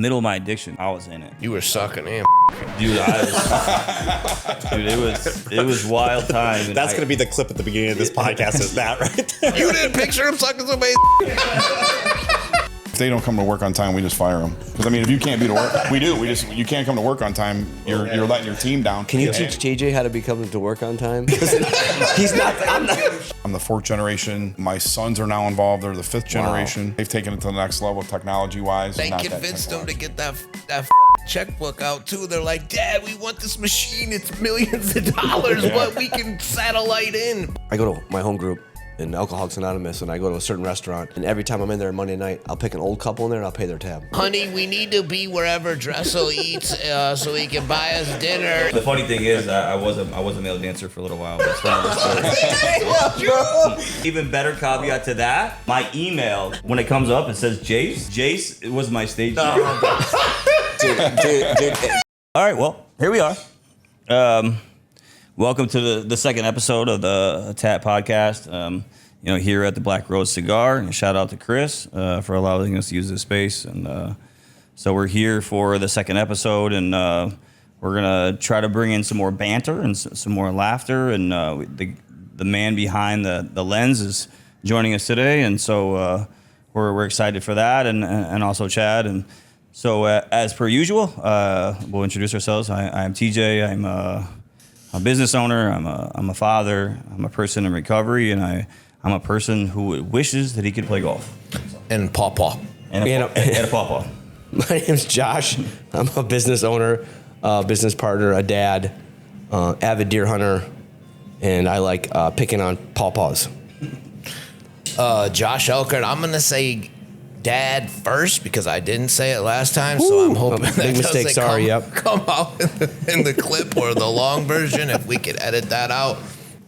Middle of my addiction, I was in it. You were sucking in. Dude, it was wild time. That's going to be the clip at the beginning of this podcast, is that right? You didn't picture him sucking somebody's. If they don't come to work on time, we just fire them. Because I mean, if you can't be to work, we do. You can't come to work on time. You're letting your team down. Can you teach TJ how to be coming to work on time? He's not. I'm the 4th generation. My sons are now involved. They're the 5th generation. They've taken it to the next level technology-wise. They convinced them to get that checkbook out too. They're like, Dad, we want this machine. It's millions of dollars, but we can satellite in. I go to my home group in Alcoholics Anonymous, and I go to a certain restaurant, and every time I'm in there Monday night, I'll pick an old couple in there and I'll pay their tab. Honey, we need to be wherever Dressel eats so he can buy us dinner. The funny thing is, I was a male dancer for a little while. That's even better caveat to that, my email, when it comes up, it says Jace. Jace was my stage name. Dude. All right, well, here we are. Welcome to the second episode of the TAT podcast. Here at the Black Rose Cigar. And shout out to Chris for allowing us to use this space. And so we're here for the second episode, and we're gonna try to bring in some more banter and some more laughter. And the man behind the lens is joining us today, and so we're excited for that. And also Chad. And so as per usual, we'll introduce ourselves. I'm TJ. I'm a business owner, I'm a father, I'm a person in recovery, and I'm a person who wishes that he could play golf. And pawpaw. And a pawpaw. My name's Josh. I'm a business owner, business partner, a dad, avid deer hunter, and I like picking on pawpaws. Josh Elchert, I'm going to say Dad first because I didn't say it last time, so I'm hoping that big mistake. Sorry, come out in the clip or the long version if we could edit that out.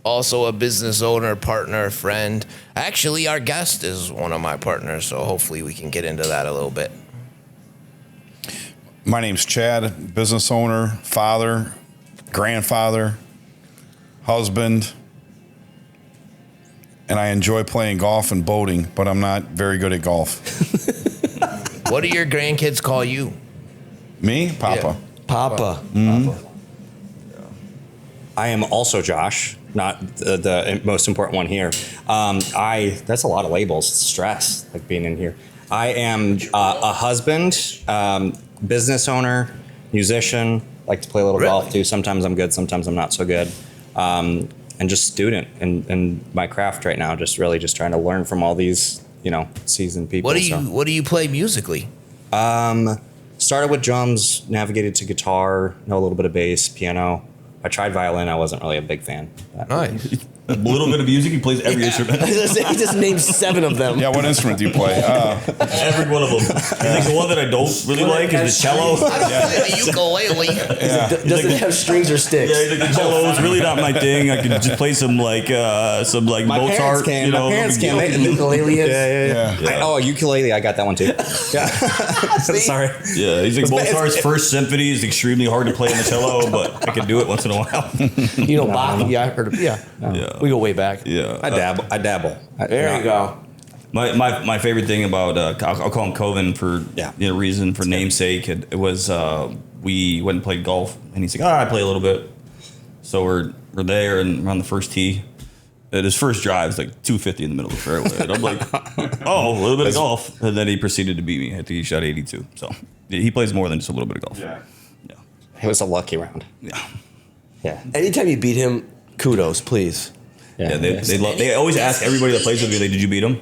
Also a business owner, partner, friend. Actually, our guest is one of my partners, so hopefully we can get into that a little bit. My name's Chad, business owner, father, grandfather, husband, and I enjoy playing golf and boating, but I'm not very good at golf. What do your grandkids call you? Me? Papa. Yeah. Papa. Mm-hmm. I am also Josh, not the most important one here. That's a lot of labels, stress, like being in here. I am a husband, business owner, musician, like to play a little golf too. Sometimes I'm good, sometimes I'm not so good. And just student in my craft right now, just trying to learn from all these, seasoned people. What do you play musically? Started with drums, navigated to guitar, know a little bit of bass, piano. I tried violin. I wasn't really a big fan. Nice. A little bit of music, he plays every instrument. He just named 7 of them. Yeah, what instrument do you play? Every one of them. I think the one that I don't really like is the cello. I don't play the ukulele. Does it have strings or sticks? Yeah, the cello is really not my thing. I can just play some Mozart. My parents can. My parents can. Ukulele is? Yeah. Ukulele. I got that one too. Yeah. Sorry. Yeah, he's like Mozart's first symphony is extremely hard to play on the cello, but I can do it once in a while. Bach? Yeah, I heard of. Yeah. We go way back. Yeah, I dabble. There you go. My favorite thing about I'll call him Coven for reason for namesake. It was we went and played golf, and he's like, I play a little bit. So we're there and we're on the first tee. And his first drive is like 250 in the middle of the fairway. And I'm like, a little bit of golf. And then he proceeded to beat me. I think he shot 82. So he plays more than just a little bit of golf. Yeah. It was a lucky round. Yeah. Anytime you beat him, kudos, please. Yeah, they always ask everybody that plays with me, like, did you beat him?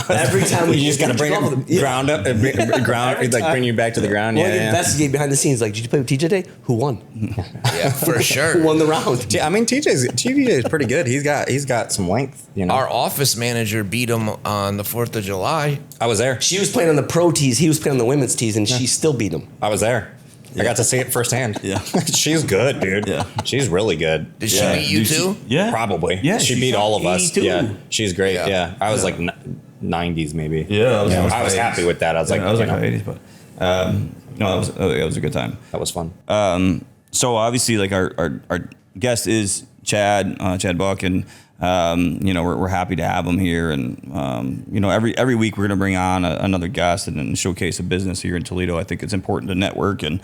Every time you just got to bring it ground up, bring you back to the ground. Well, investigate behind the scenes. Like, did you play with TJ today? Who won? Yeah, for sure. Who won the round? I mean, TJ is pretty good. He's got some length. Our office manager beat him on the 4th of July. I was there. She was playing on the pro tees. He was playing on the women's tees, and she still beat him. I was there. I got to see it firsthand. Yeah. She's good, dude. Yeah. She's really good. Did she beat you too? Yeah. Probably. Yeah. She beat all of us. 82. Yeah. She's great. Yeah. I was like 90s maybe. Yeah. I was happy with that. I was like 80s, but that was a good time. That was fun. So obviously, like our guest is Chad Buck, and we're happy to have him here. And every week we're going to bring on another guest and showcase a business here in Toledo. I think it's important to network, and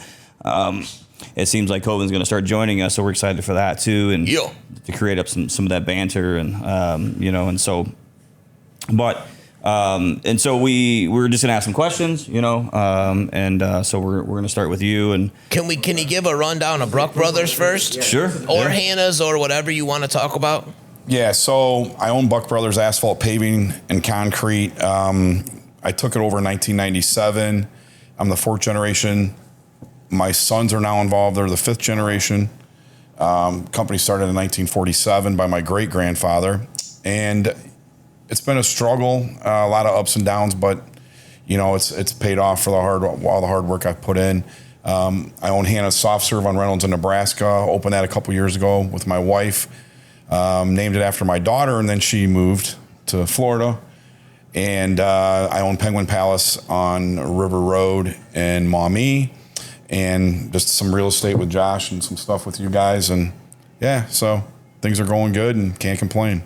it seems like Coven's going to start joining us, so we're excited for that too, and to create up some of that banter, and so we're just gonna ask some questions, so we're gonna start with you. And can you give a rundown of Bruck Brothers first? Sure. Or Hannah's, or whatever you want to talk about. Yeah, so I own Buck Brothers Asphalt Paving and Concrete. I took it over in 1997. I'm the 4th generation. My sons are now involved. They're the 5th generation. Company started in 1947 by my great grandfather, and it's been a struggle, a lot of ups and downs, but it's paid off for all the hard work I've put in. I own Hannah's Soft Serve on Reynolds in Nebraska. Opened that a couple years ago with my wife. Named it after my daughter, and then she moved to Florida. And I own Penguin Palace on River Road in Maumee, and just some real estate with Josh and some stuff with you guys. And yeah, so things are going good and can't complain.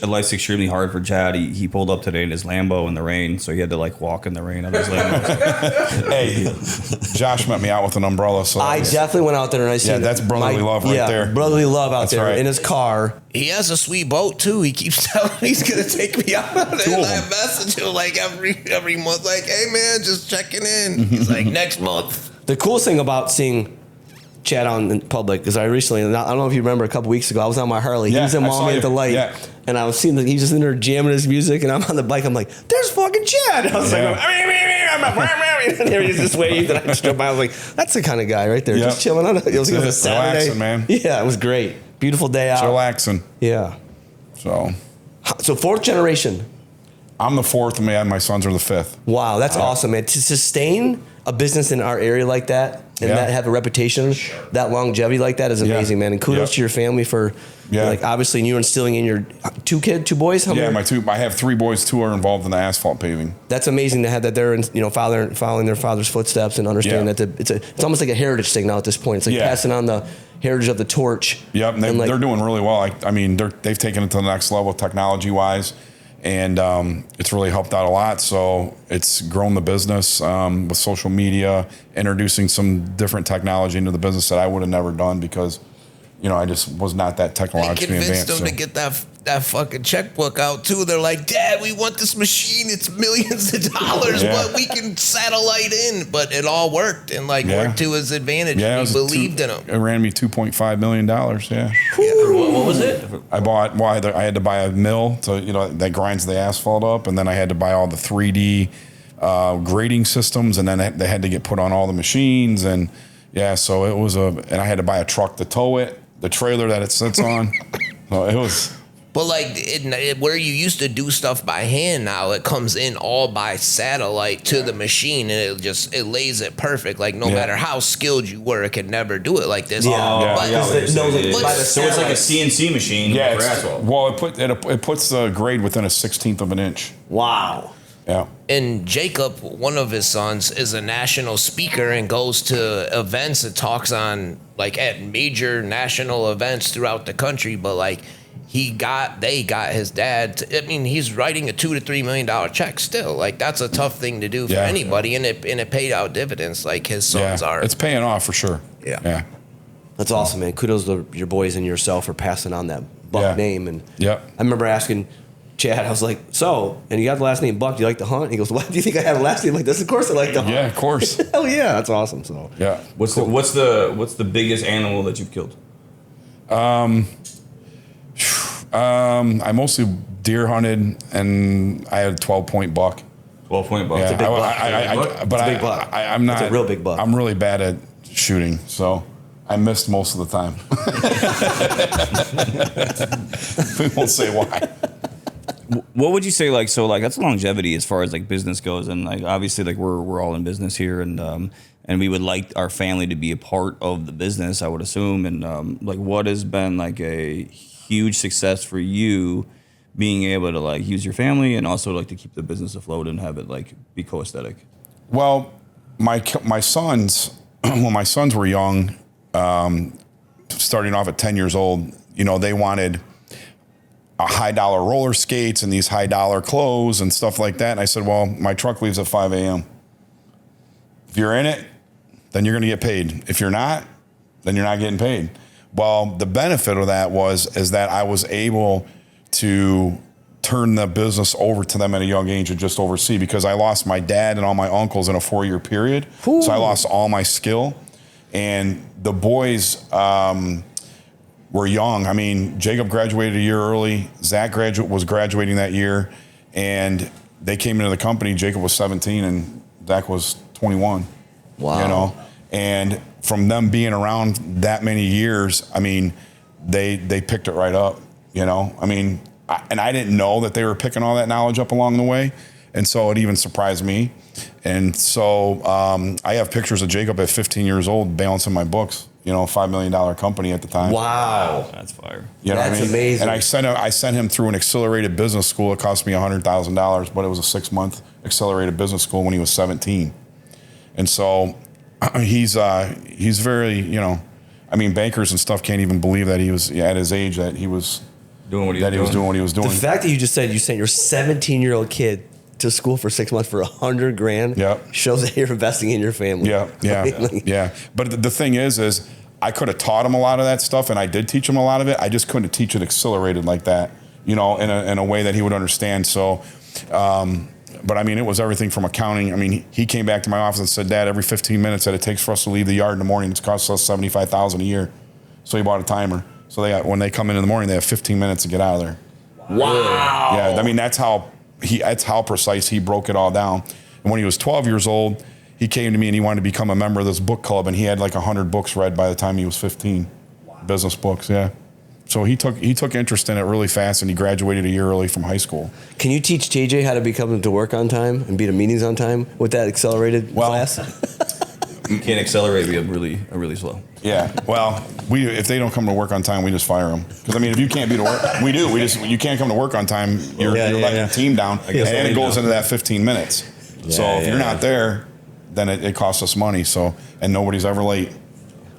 Life's extremely hard for Chad. He pulled up today in his Lambo in the rain, so he had to walk in the rain on his Lambo. Hey, Josh met me out with an umbrella. So I definitely went out there and I seen. Yeah, that's brotherly love right there. Brotherly love out That's there right. in his car. He has a sweet boat too. He keeps telling me he's gonna take me out on it. And I message him every month, hey man, just checking in. He's like, next month. The coolest thing about seeing Chad out in public is I don't know if you remember, a couple weeks ago I was on my Harley. He was in Maumee at the light. Yeah. And I was seeing that he was just in there jamming his music, and I'm on the bike. I'm like, "There's fucking Chad!" I was and there he's just waved, and I just drove by. I was like, "That's the kind of guy right there, just chilling on it." It was a Saturday, relaxing, man. Yeah, it was great, beautiful day out. It's relaxing. Yeah. So 4th generation. I'm the 4th, and my sons are the 5th. Wow, that's awesome, man. To sustain a business in our area like that and that have a reputation, that longevity like that is amazing, man. And kudos to your family for, obviously you instilling in your two boys. How many? I have 3 boys. 2 are involved in the asphalt paving. That's amazing to have that they're following their father's footsteps and understand that it's almost like a heritage thing now at this point. It's like passing on the heritage of the torch. Yep, and they're doing really well. They've taken it to the next level technology wise. And it's really helped out a lot. So it's grown the business with social media, introducing some different technology into the business that I would have never done because, I just was not that technologically advanced. Convinced them to get that fucking checkbook out too. They're like, Dad, we want this machine. It's millions of dollars, but we can satellite in. But it all worked and worked to his advantage. Yeah, he believed in him. It ran me $2.5 million. Yeah. What was it? I had to buy a mill that grinds the asphalt up, and then I had to buy all the 3D grading systems, and then they had to get put on all the machines, and so it was and I had to buy a truck to tow it, the trailer that it sits on. So it was. But where you used to do stuff by hand, now it comes in all by satellite to the machine, and it lays it perfect. No matter how skilled you were, it could never do it like this. So it's like a CNC machine for asphalt. Well, it puts the grade within a 1/16 of an inch. Wow. Yeah. And Jacob, one of his sons, is a national speaker and goes to events and talks on at major national events throughout the country. But they got his dad. He's writing a $2 to $3 million check still. That's a tough thing to do for anybody, and it paid out dividends. His sons are. It's paying off for sure. Yeah. That's awesome, man. Kudos to your boys and yourself for passing on that Buck name. And I remember asking Chad, I was like, and you got the last name Buck, do you like to hunt? He goes, what, do you think I have a last name like this? Of course I like to hunt. Yeah, of course. Hell yeah, that's awesome. So what's the biggest animal that you've killed? I mostly deer hunted, and I had a 12-point buck. 12-point buck. It's a big buck. But it's a big buck. I'm not. It's a real big buck. I'm really bad at shooting, so I missed most of the time. We won't say why. What would you say, that's longevity as far as business goes, and obviously we're all in business here, and we would like our family to be a part of the business, I would assume, and what has been a huge success for you being able to use your family and also to keep the business afloat and have it be coesthetic? Well, my sons, when my sons were young, starting off at 10 years old, you know, they wanted a high dollar roller skates and these high dollar clothes and stuff like that. And I said, well, my truck leaves at 5 a.m. If you're in it, then you're going to get paid. If you're not, then you're not getting paid. Well, the benefit of that is that I was able to turn the business over to them at a young age and just oversee, because I lost my dad and all my uncles in a 4-year period. Ooh. So I lost all my skill. And the boys were young. I mean, Jacob graduated a year early. Zach was graduating that year. And they came into the company. Jacob was 17 and Zach was 21. Wow. You know, and from them being around that many years, I mean, they picked it right up, you know. I mean, and I didn't know that they were picking all that knowledge up along the way. And so it even surprised me. And so I have pictures of Jacob at 15 years old balancing my books, you know, a $5 million company at the time. Wow. That's fire. You know That's what I mean? amazing. And I sent him through an accelerated business school. It cost me $100,000, but it was a 6-month accelerated business school when he was 17. And so he's very, you know, I mean, bankers and stuff can't even believe that he was at his age that he was doing what he was doing. The fact that you just said you sent your 17-year-old kid to school for 6 months for $100 grand Yep. shows that you're investing in your family. Yeah. Yeah. But the thing is I could have taught him a lot of that stuff, and I did teach him a lot of it. I just couldn't teach it accelerated like that, you know, in a way that he would understand. So, but I mean, it was everything from accounting. I mean, he came back to my office and said, Dad, every 15 minutes that it takes for us to leave the yard in the morning, it's cost us $75,000 a year. So he bought a timer. So when they come in the morning, they have 15 minutes to get out of there. Wow. Yeah. I mean, that's how precise he broke it all down. And when he was 12 years old, he came to me and he wanted to become a member of this book club, and he had like 100 books read by the time he was 15. Wow. Business books, yeah. So he took interest in it really fast, and he graduated a year early from high school. Can you teach JJ how to become to work on time and be to meetings on time with that accelerated class? You can't accelerate. We are really slow. Yeah. Well, if they don't come to work on time, we just fire them. Because I mean, if you can't be to work, you can't come to work on time. You're letting the team down, and it goes into that 15 minutes. So if you're not there, then it costs us money. So, and nobody's ever late.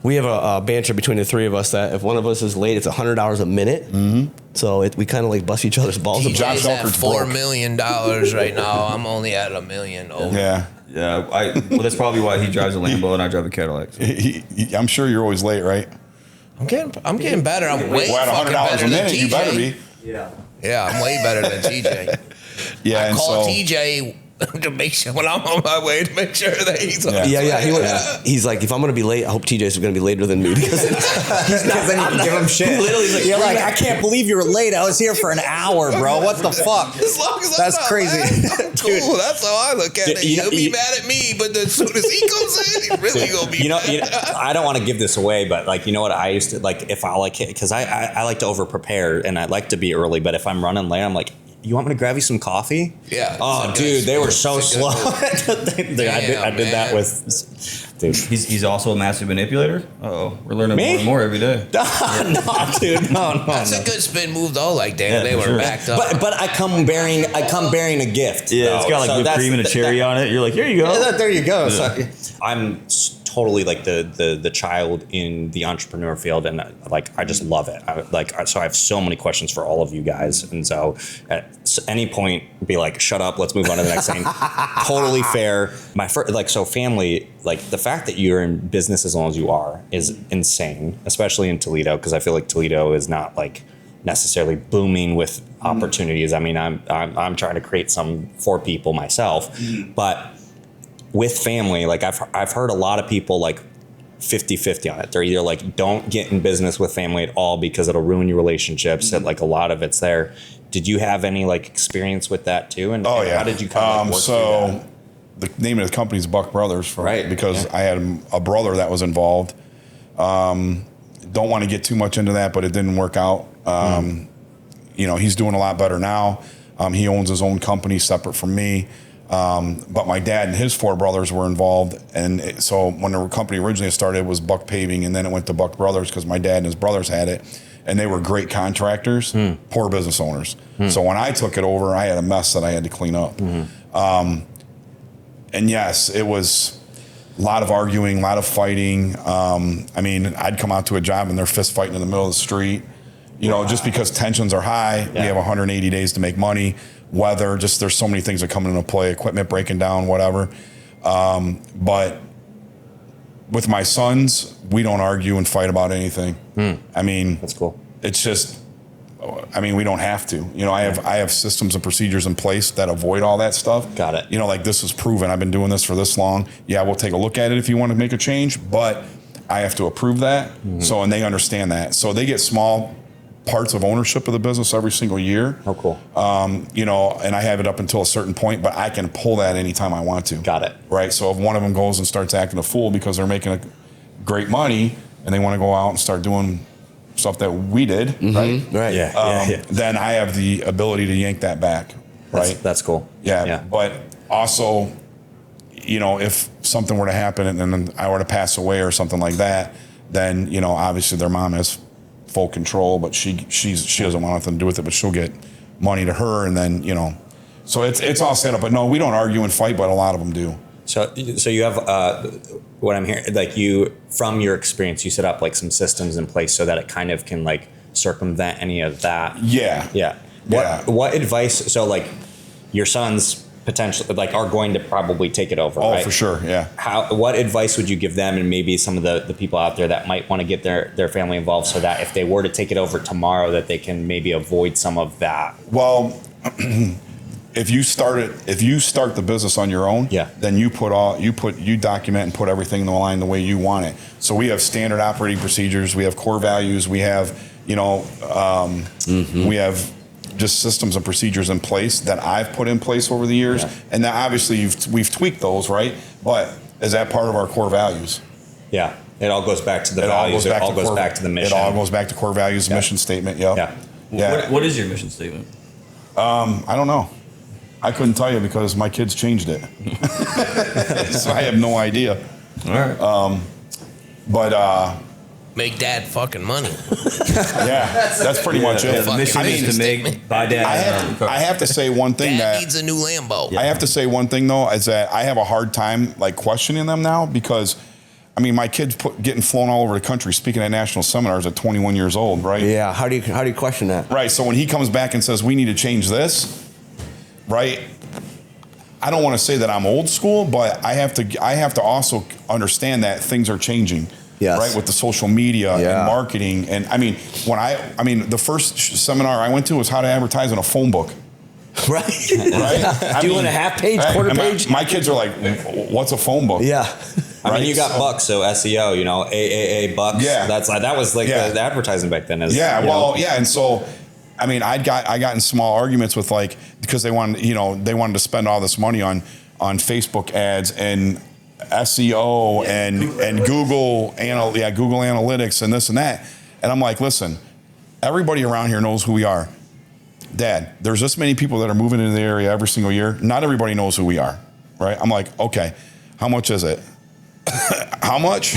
We have a banter between the three of us that if one of us is late, it's $100 a minute. Mm-hmm. So we kind of like bust each other's balls. TJ's at $4 million right now. I'm only at $1 million over. Yeah. Yeah. Well, that's probably why he drives a Lambo and I drive a Cadillac. So. I'm sure you're always late, right? I'm getting better. I'm way at fucking $100 better a than minute, TJ. you better be. Yeah, I'm way better than TJ. Yeah, I call TJ to make sure when I'm on my way to make sure that he's on. He's like, if I'm gonna be late, I hope TJ's gonna be later than me because then you give him shit. You're like, I can't believe you were late. I was here for an hour, bro. What the fuck? As long as that's I'm crazy. Mad, I'm cool. That's how I look at it. He'll be mad at me, but as soon as he comes in, he's really gonna be. You know, I don't want to give this away, but like, you know what I used to like if I like it because I like to over prepare and I like to be early, but if I'm running late, I'm like, you want me to grab you some coffee? Yeah. Oh, dude, they were so slow. I did that with. Dude. He's also a massive manipulator. Uh-oh, we're learning more and more every day. No, dude, no. That's a good spin move though. Like damn, they were backed up. But I come bearing a gift. Yeah, though. it's got like whipped cream and a cherry on it. You're like, here you go. Yeah, there you go. Yeah. So, I'm totally like the child in the entrepreneur field, and like I just love it. So I have so many questions for all of you guys, and so at any point be like, shut up, let's move on to the next thing. Totally fair. My first, so family, like the fact that you're in business as long as you are is insane, especially in Toledo, because I feel like Toledo is not like necessarily booming with opportunities. I mean, I'm trying to create some for people myself, but with family, like I've heard a lot of people like 50-50 on it. They're either like, don't get in business with family at all because it'll ruin your relationships. And like a lot of it's there. Did you have any like experience with that too? And how did you kind of work through that? The name of the company is Buck Brothers, because I had a brother that was involved. Don't want to get too much into that, but it didn't work out. You know, he's doing a lot better now. He owns his own company separate from me. But my dad and his 4 brothers were involved. And so when the company originally started, it was Buck Paving, and then it went to Buck Brothers because my dad and his brothers had it. And they were great contractors, poor business owners. So when I took it over, I had a mess that I had to clean up. And yes, it was A lot of arguing, a lot of fighting. I mean, I'd come out to a job and they're fist fighting in the middle of the street. You know, just because tensions are high, we have 180 days to make money. Weather, just there's so many things that come into play. Equipment breaking down, whatever. But with my sons, we don't argue and fight about anything. I mean, that's cool. It's just, I mean, we don't have to. You know, I have systems and procedures in place that avoid all that stuff. Got it. You know, like this is proven. I've been doing this for this long. Yeah, we'll take a look at it if you want to make a change, but I have to approve that. So, and they understand that. So they get small parts of ownership of the business every single year. Oh, cool. You know, and I have it up until a certain point, but I can pull that anytime I want to. Got it. Right. So if one of them goes and starts acting a fool because they're making great money and they want to go out and start doing stuff that we did, right? Right. Yeah. Then I have the ability to yank that back. Right. That's cool. Yeah. But also, you know, if something were to happen and then I were to pass away or something like that, then, you know, obviously their mom has full control, but she doesn't want nothing to do with it, but she'll get money to her, and then, you know, so it's all set up. But no, we don't argue and fight, but a lot of them do. So you have what I'm hearing, like from your experience, you set up like some systems in place so that it kind of can like circumvent any of that. Yeah. What advice? So like your sons potentially like are going to probably take it over. Oh, right? for sure. Yeah. What advice would you give them, and maybe some of the people out there that might want to get their family involved, so that if they were to take it over tomorrow, that they can maybe avoid some of that? Well, if you start the business on your own, then you document and put everything in the line the way you want it. So we have standard operating procedures, we have core values, we have, you know, we have just systems and procedures in place that I've put in place over the years. And now obviously we've tweaked those, right? But is that part of our core values? Yeah. It all goes back to the values. It all goes back to the mission. It all goes back to core values, mission statement. Yeah. What is your mission statement? I don't know. I couldn't tell you because my kids changed it. So I have no idea. All right. But make dad fucking money. Yeah, that's pretty much it. The mission is to buy dad. I have to say one thing Dad needs a new Lambo. I have to say one thing though is that I have a hard time like questioning them now because, I mean, my kid's getting flown all over the country speaking at national seminars at 21 years old, right? Yeah. How do you question that? Right. So when he comes back and says we need to change this, right? I don't want to say that I'm old school, but I have to also understand that things are changing. Yes. Right, with the social media and marketing. And I mean, the first seminar I went to was how to advertise in a phone book. Right. Doing a half page, quarter page. My kids are like, what's a phone book? Yeah. I mean, you got Bucks, so SEO, you know, AAA Bucks. Yeah. That was like the advertising back then. And so, I mean, I got in small arguments with like, because they wanted to spend all this money on Facebook ads and SEO and Google Analytics and this and that. And I'm like, listen, everybody around here knows who we are. Dad, there's this many people that are moving into the area every single year. Not everybody knows who we are, right? I'm like, okay, how much is it? How much?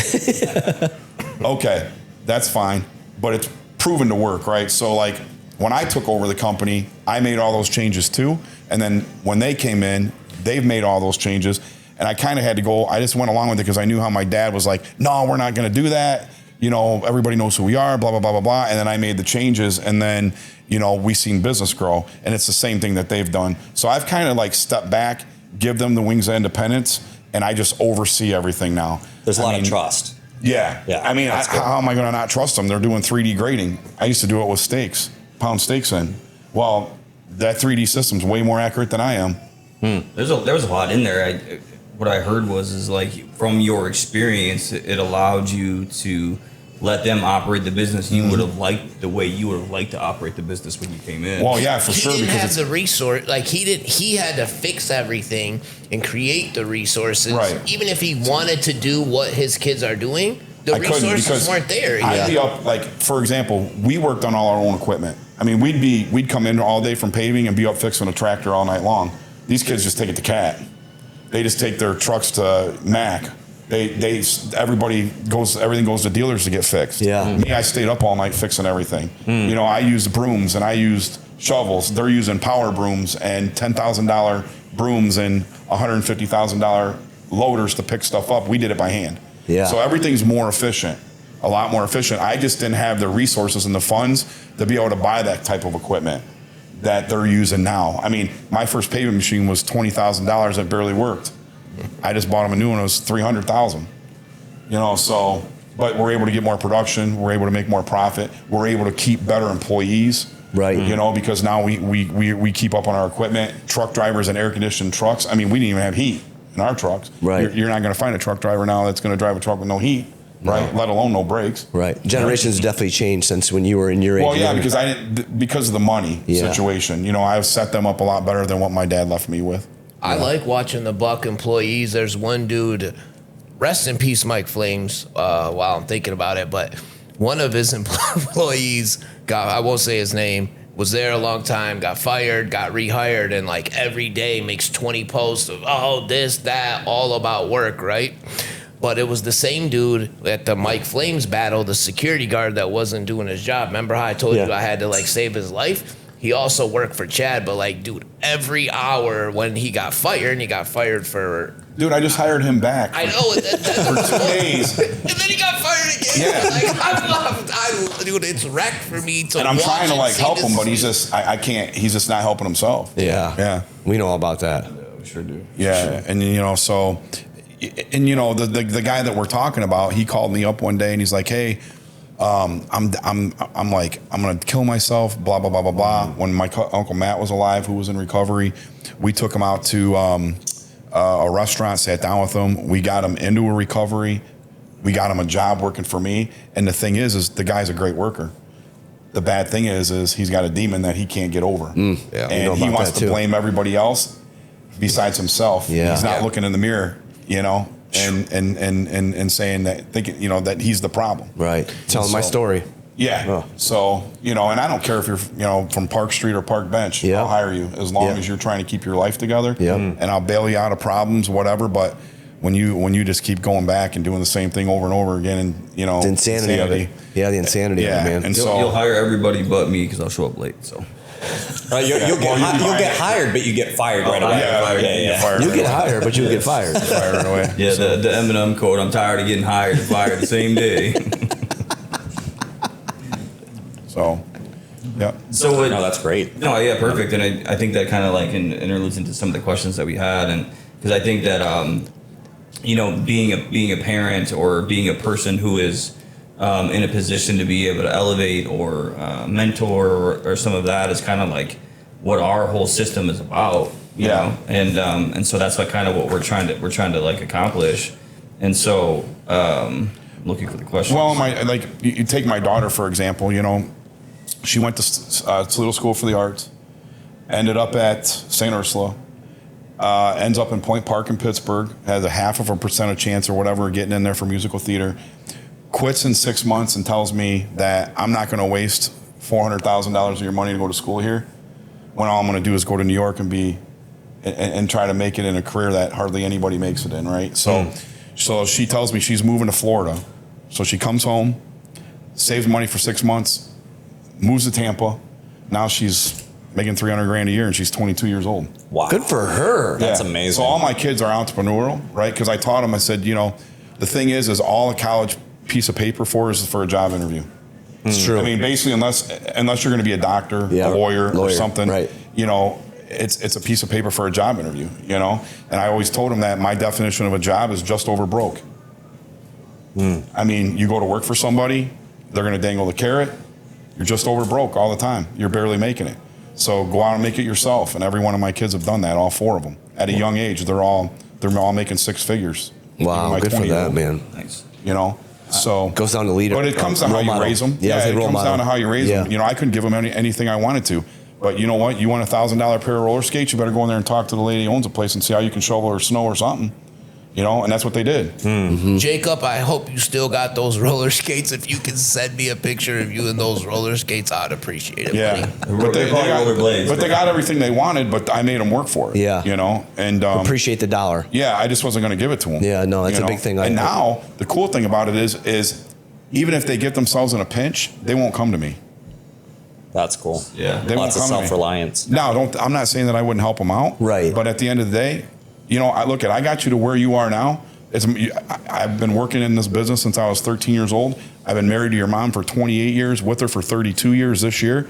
Okay, that's fine, but it's proven to work, right? So like when I took over the company, I made all those changes too. And then when they came in, they've made all those changes. And I kind of had to go, I just went along with it because I knew how my dad was like, no, we're not going to do that. You know, everybody knows who we are, blah, blah, blah, blah, blah. And then I made the changes and then, you know, we seen business grow and it's the same thing that they've done. So I've kind of like stepped back, give them the wings of independence, and I just oversee everything now. There's a lot of trust. Yeah. I mean, how am I going to not trust them? They're doing 3D grading. I used to do it with steaks, pound steaks in. Well, that 3D system's way more accurate than I am. There's a lot in there. What I heard was like from your experience, it allowed you to let them operate the business you would have liked the way you would have liked to operate the business when you came in. Well, yeah, for sure. He didn't have the resource. Like he had to fix everything and create the resources. Right. Even if he wanted to do what his kids are doing, the resources weren't there. I'd be up, like, for example, we worked on all our own equipment. I mean, we'd come in all day from paving and be up fixing a tractor all night long. These kids just take it to CAT. They just take their trucks to Mac. Everything goes to dealers to get fixed. Yeah. Me, I stayed up all night fixing everything. You know, I used brooms and I used shovels. They're using power brooms and $10,000 brooms and $150,000 loaders to pick stuff up. We did it by hand. Yeah. So everything's more efficient, a lot more efficient. I just didn't have the resources and the funds to be able to buy that type of equipment that they're using now. I mean, my first paving machine was $20,000 that barely worked. I just bought them a new one. It was $300,000. So, but we're able to get more production. We're able to make more profit. We're able to keep better employees. Right. Because now we keep up on our equipment. Truck drivers and air conditioned trucks. I mean, we didn't even have heat in our trucks. Right. You're not going to find a truck driver now that's going to drive a truck with no heat, right? Let alone no brakes. Right. Generations definitely changed since when you were in your age. Well, yeah, because of the money situation. I've set them up a lot better than what my dad left me with. I like watching the Buck employees. There's one dude, rest in peace, Mike Flames, while I'm thinking about it, but one of his employees I won't say his name, was there a long time, got fired, got rehired, and like every day makes 20 posts of, this, that, all about work, right? But it was the same dude at the Mike Flames battle, the security guard that wasn't doing his job. Remember how I told you I had to save his life? He also worked for Chad, but dude, every hour when he got fired, and he got fired for... Dude, I just hired him back. I know. For 2 days. And then he got fired again. Yeah. Dude, it's wrecked for me to And I'm trying to help him, but he's just, I can't, he's just not helping himself. Yeah. Yeah. We know all about that. Yeah, we sure do. Yeah. And, so, and, the guy that we're talking about, he called me up one day and he's like, hey, I'm like, I'm going to kill myself, blah, blah, blah, blah, blah. When my Uncle Matt was alive, who was in recovery, we took him out to a restaurant, sat down with him. We got him into a recovery. We got him a job working for me. And the thing is the guy's a great worker. The bad thing is he's got a demon that he can't get over. Yeah, and he wants to blame everybody else besides himself. Yeah. He's not looking in the mirror, and saying that, thinking, that he's the problem. Right. Telling my story. Yeah. Oh. So, and I don't care if you're, from Park Street or Park Bench. Yeah. I'll hire you as long as you're trying to keep your life together. Yeah. And I'll bail you out of problems, whatever. But when you just keep going back and doing the same thing over and over again, and the insanity of it. Yeah, the insanity of it, man. And You'll hire everybody but me because I'll show up late. So you'll get hired, but you get fired right away. You get hired, but you get fired. Fired right away. Yeah, the M&M code. I'm tired of getting hired and fired the same day. So, yeah. So No, that's great. No, yeah, perfect. And I think that kind of interludes into some of the questions that we had, and because I think that being a parent or being a person who is in a position to be able to elevate or mentor or some of that is kind of what our whole system is about, you know, and so that's what we're trying to accomplish, and so looking for the question. Well, you take my daughter for example. She went to Toledo School for the Arts, ended up at St. Ursula, ends up in Point Park in Pittsburgh, has a 0.5% chance or whatever getting in there for musical theater, quits in 6 months and tells me that I'm not going to waste $400,000 of your money to go to school here, when all I'm going to do is go to New York and try to make it in a career that hardly anybody makes it in, right? So she tells me she's moving to Florida. So she comes home, saves money for 6 months, moves to Tampa. Now she's making $300,000 a year and she's 22 years old. Wow. Good for her. That's amazing. So all my kids are entrepreneurial, right? Because I taught them, I said, the thing is all a college piece of paper is for a job interview. It's true. I mean, basically, unless you're going to be a doctor, a lawyer, or something, right. It's a piece of paper for a job interview, And I always told them that my definition of a job is just over broke. I mean, you go to work for somebody, they're going to dangle the carrot. You're just over broke all the time. You're barely making it. So go out and make it yourself. And every one of my kids have done that, all 4 of them. At a young age, they're all making 6 figures. Wow, good for that, man. Nice. So goes down to leader. But it comes down to how you raise them. Yeah, it comes down to how you raise them. I couldn't give them anything I wanted to. But you know what? You want a $1,000 pair of roller skates? You better go in there and talk to the lady who owns the place and see how you can shovel or snow or something. And that's what they did. Mm-hmm. Jacob, I hope you still got those roller skates. If you can send me a picture of you in those roller skates, I'd appreciate it. Yeah, but they got everything they wanted, but I made them work for it. Yeah, and appreciate the dollar. Yeah, I just wasn't going to give it to them. Yeah, no, that's a big thing. And now the cool thing about it is even if they get themselves in a pinch, they won't come to me. That's cool. Yeah, lots of self-reliance. No, I'm not saying that I wouldn't help them out. Right. But at the end of the day, I got you to where you are now. I've been working in this business since I was 13 years old. I've been married to your mom for 28 years, with her for 32 years this year.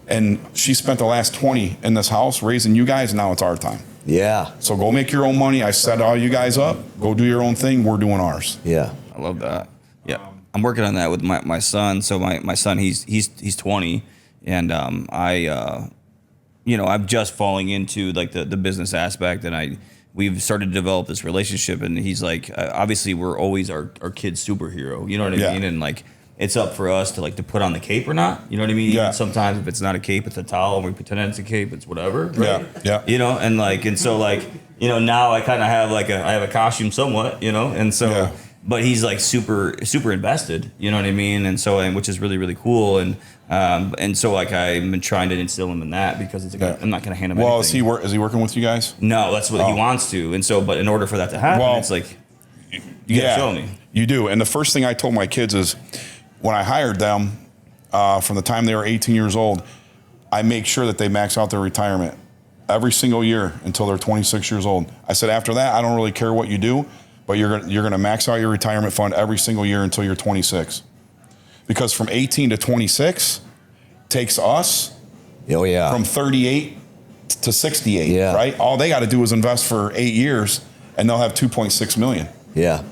And she spent the last 20 in this house raising you guys. And now it's our time. Yeah. So go make your own money. I set all you guys up. Go do your own thing. We're doing ours. Yeah. I love that. Yeah. I'm working on that with my son. So my son, he's 20, and I'm just falling into like the business aspect, and we've started to develop this relationship, and he's like, obviously we're always our kid's superhero, you know what I mean? And like, it's up for us to put on the cape or not, you know what I mean? Yeah. Even sometimes if it's not a cape, it's a towel, and we pretend it's a cape, it's whatever, right? Yeah. And so now I kind of have I have a costume somewhat, and so. Yeah. But he's like super invested, you know what I mean, and which is really really cool, and so I've been trying to instill him in that, because it's I'm not going to hand him. Well, anything. is he working with you guys? No, that's what he wants to, and so but in order for that to happen, it's like you got to show me. You do, and the first thing I told my kids is when I hired them, from the time they were 18 years old, I make sure that they max out their retirement every single year until they're 26 years old. I said after that, I don't really care what you do. But you're going to max out your retirement fund every single year until you're 26. Because from 18 to 26 takes us from 38 to 68, right? All they got to do is invest for 8 years, and they'll have 2.6 million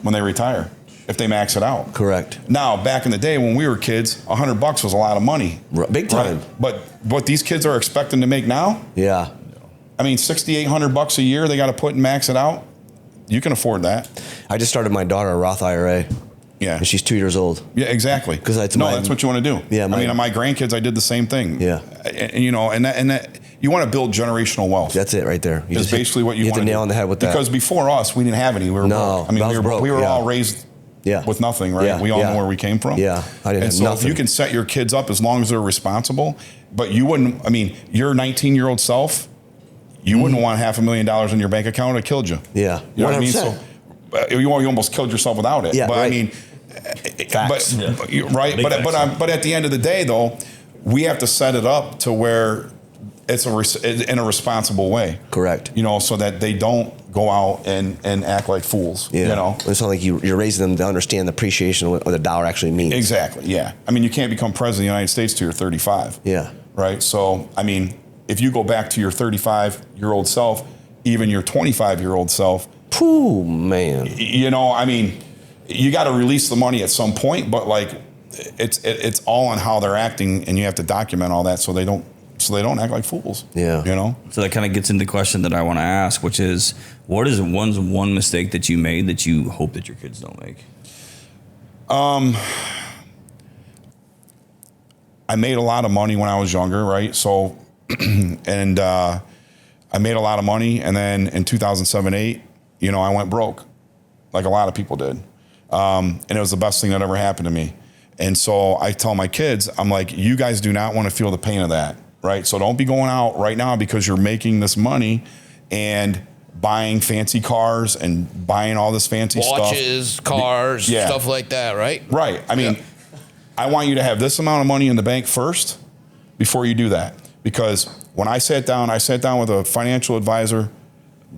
when they retire, if they max it out. Correct. Now, back in the day when we were kids, $100 was a lot of money. Big time. Right? But what these kids are expecting to make now, I mean, $6,800 a year they got to put and max it out. You can afford that. I just started my daughter a Roth IRA. Yeah. And she's 2 years old. Yeah, exactly. Because that's what you want to do. Yeah. My grandkids, I did the same thing. Yeah. And that you want to build generational wealth. That's it right there. That's basically what you want to nail on the head with that. Because before us, we didn't have any. We were broke. I mean, we were all raised with nothing, right? Yeah. We all know where we came from. Yeah. I didn't have nothing. If you can set your kids up as long as they're responsible, but you wouldn't, your 19-year-old self, you wouldn't want $500,000 in your bank account. It killed you. Yeah. You know what I mean? So you almost killed yourself without it. Yeah, but right. I mean, Facts. Right. But at the end of the day, though, we have to set it up to where it's in a responsible way. Correct. So that they don't go out and act like fools. Yeah. It's not like you're raising them to understand the appreciation of what the dollar actually means. Exactly. Yeah. I mean, you can't become president of the United States till you're 35. Yeah. Right. So, I mean, if you go back to your 35-year-old self, even your 25-year-old self, pooh, man. You got to release the money at some point, but it's all on how they're acting, and you have to document all that so they don't act like fools. Yeah. So that kind of gets into the question that I want to ask, which is, what is one mistake that you made that you hope that your kids don't make? I made a lot of money when I was younger, right? So, and I made a lot of money, and then in 2007-8, I went broke, like a lot of people did. And it was the best thing that ever happened to me. And so I tell my kids, I'm like, you guys do not want to feel the pain of that, right? So don't be going out right now because you're making this money and buying fancy cars and buying all this fancy watches, stuff. cars, stuff like that, right? Right. I mean, I want you to have this amount of money in the bank first before you do that. Because when I sat down with a financial advisor,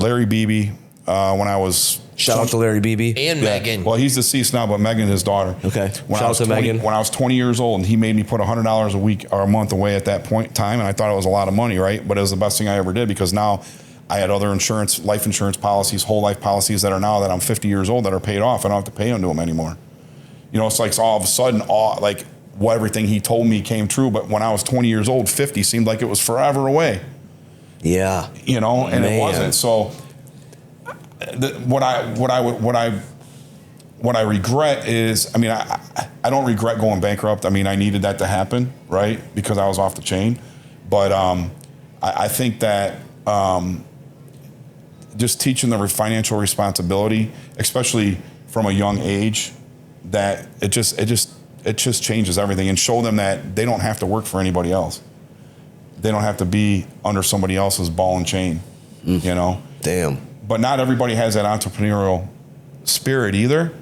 Larry Beebe, when I was... Shout out to Larry Beebe. And Megan. Well, he's deceased now, but Megan, his daughter. Okay. Shout out to Megan. When I was 20 years old, and he made me put $100 a week or a month away at that point in time, and I thought it was a lot of money, right? But it was the best thing I ever did, because now I had other insurance, life insurance policies, whole life policies that are now that I'm 50 years old that are paid off. I don't have to pay into them anymore. It's like all of a sudden, everything he told me came true. But when I was 20 years old, 50 seemed like it was forever away. Yeah. And it wasn't. So what I regret is, I don't regret going bankrupt. I needed that to happen, right? Because I was off the chain. But I think that just teaching the financial responsibility, especially from a young age, that it just changes everything, and show them that they don't have to work for anybody else. They don't have to be under somebody else's ball and chain, Damn. But not everybody has that entrepreneurial spirit either.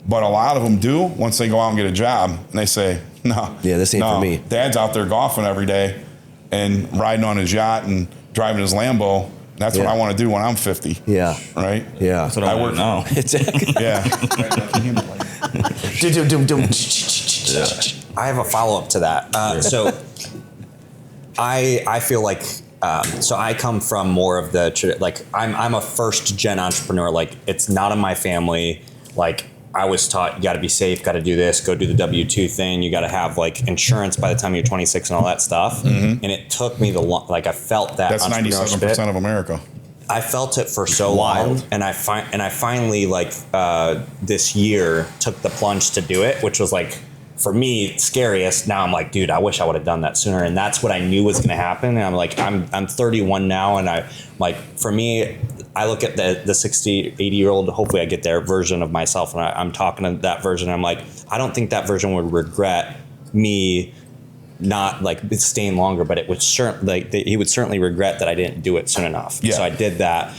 But a lot of them do once they go out and get a job, and they say, no. Yeah, this ain't for me. Dad's out there golfing every day and riding on his yacht and driving his Lambo, That's what I want to do when I'm 50. Yeah. Right? Yeah. That's what I work now. Exactly. Yeah. I have a follow up to that. So I feel like so I come from more of the like I'm a 1st-gen entrepreneur. Like it's not in my family. Like I was taught you got to be safe, got to do this, go do the W-2 thing. You got to have like insurance by the time you're 26 and all that stuff. And it took me I felt that. That's 97% of America. I felt it for so long, and I finally like this year took the plunge to do it, which was like for me scariest. Now I'm like, dude, I wish I would have done that sooner, and that's what I knew was going to happen. And I'm like, I'm 31 now, and I like for me, I look at the 60, 80-year-old. Hopefully, I get their version of myself, and I'm talking to that version. I'm like, I don't think that version would regret me not like staying longer, but it would he would certainly regret that I didn't do it soon enough. Yeah. So I did that.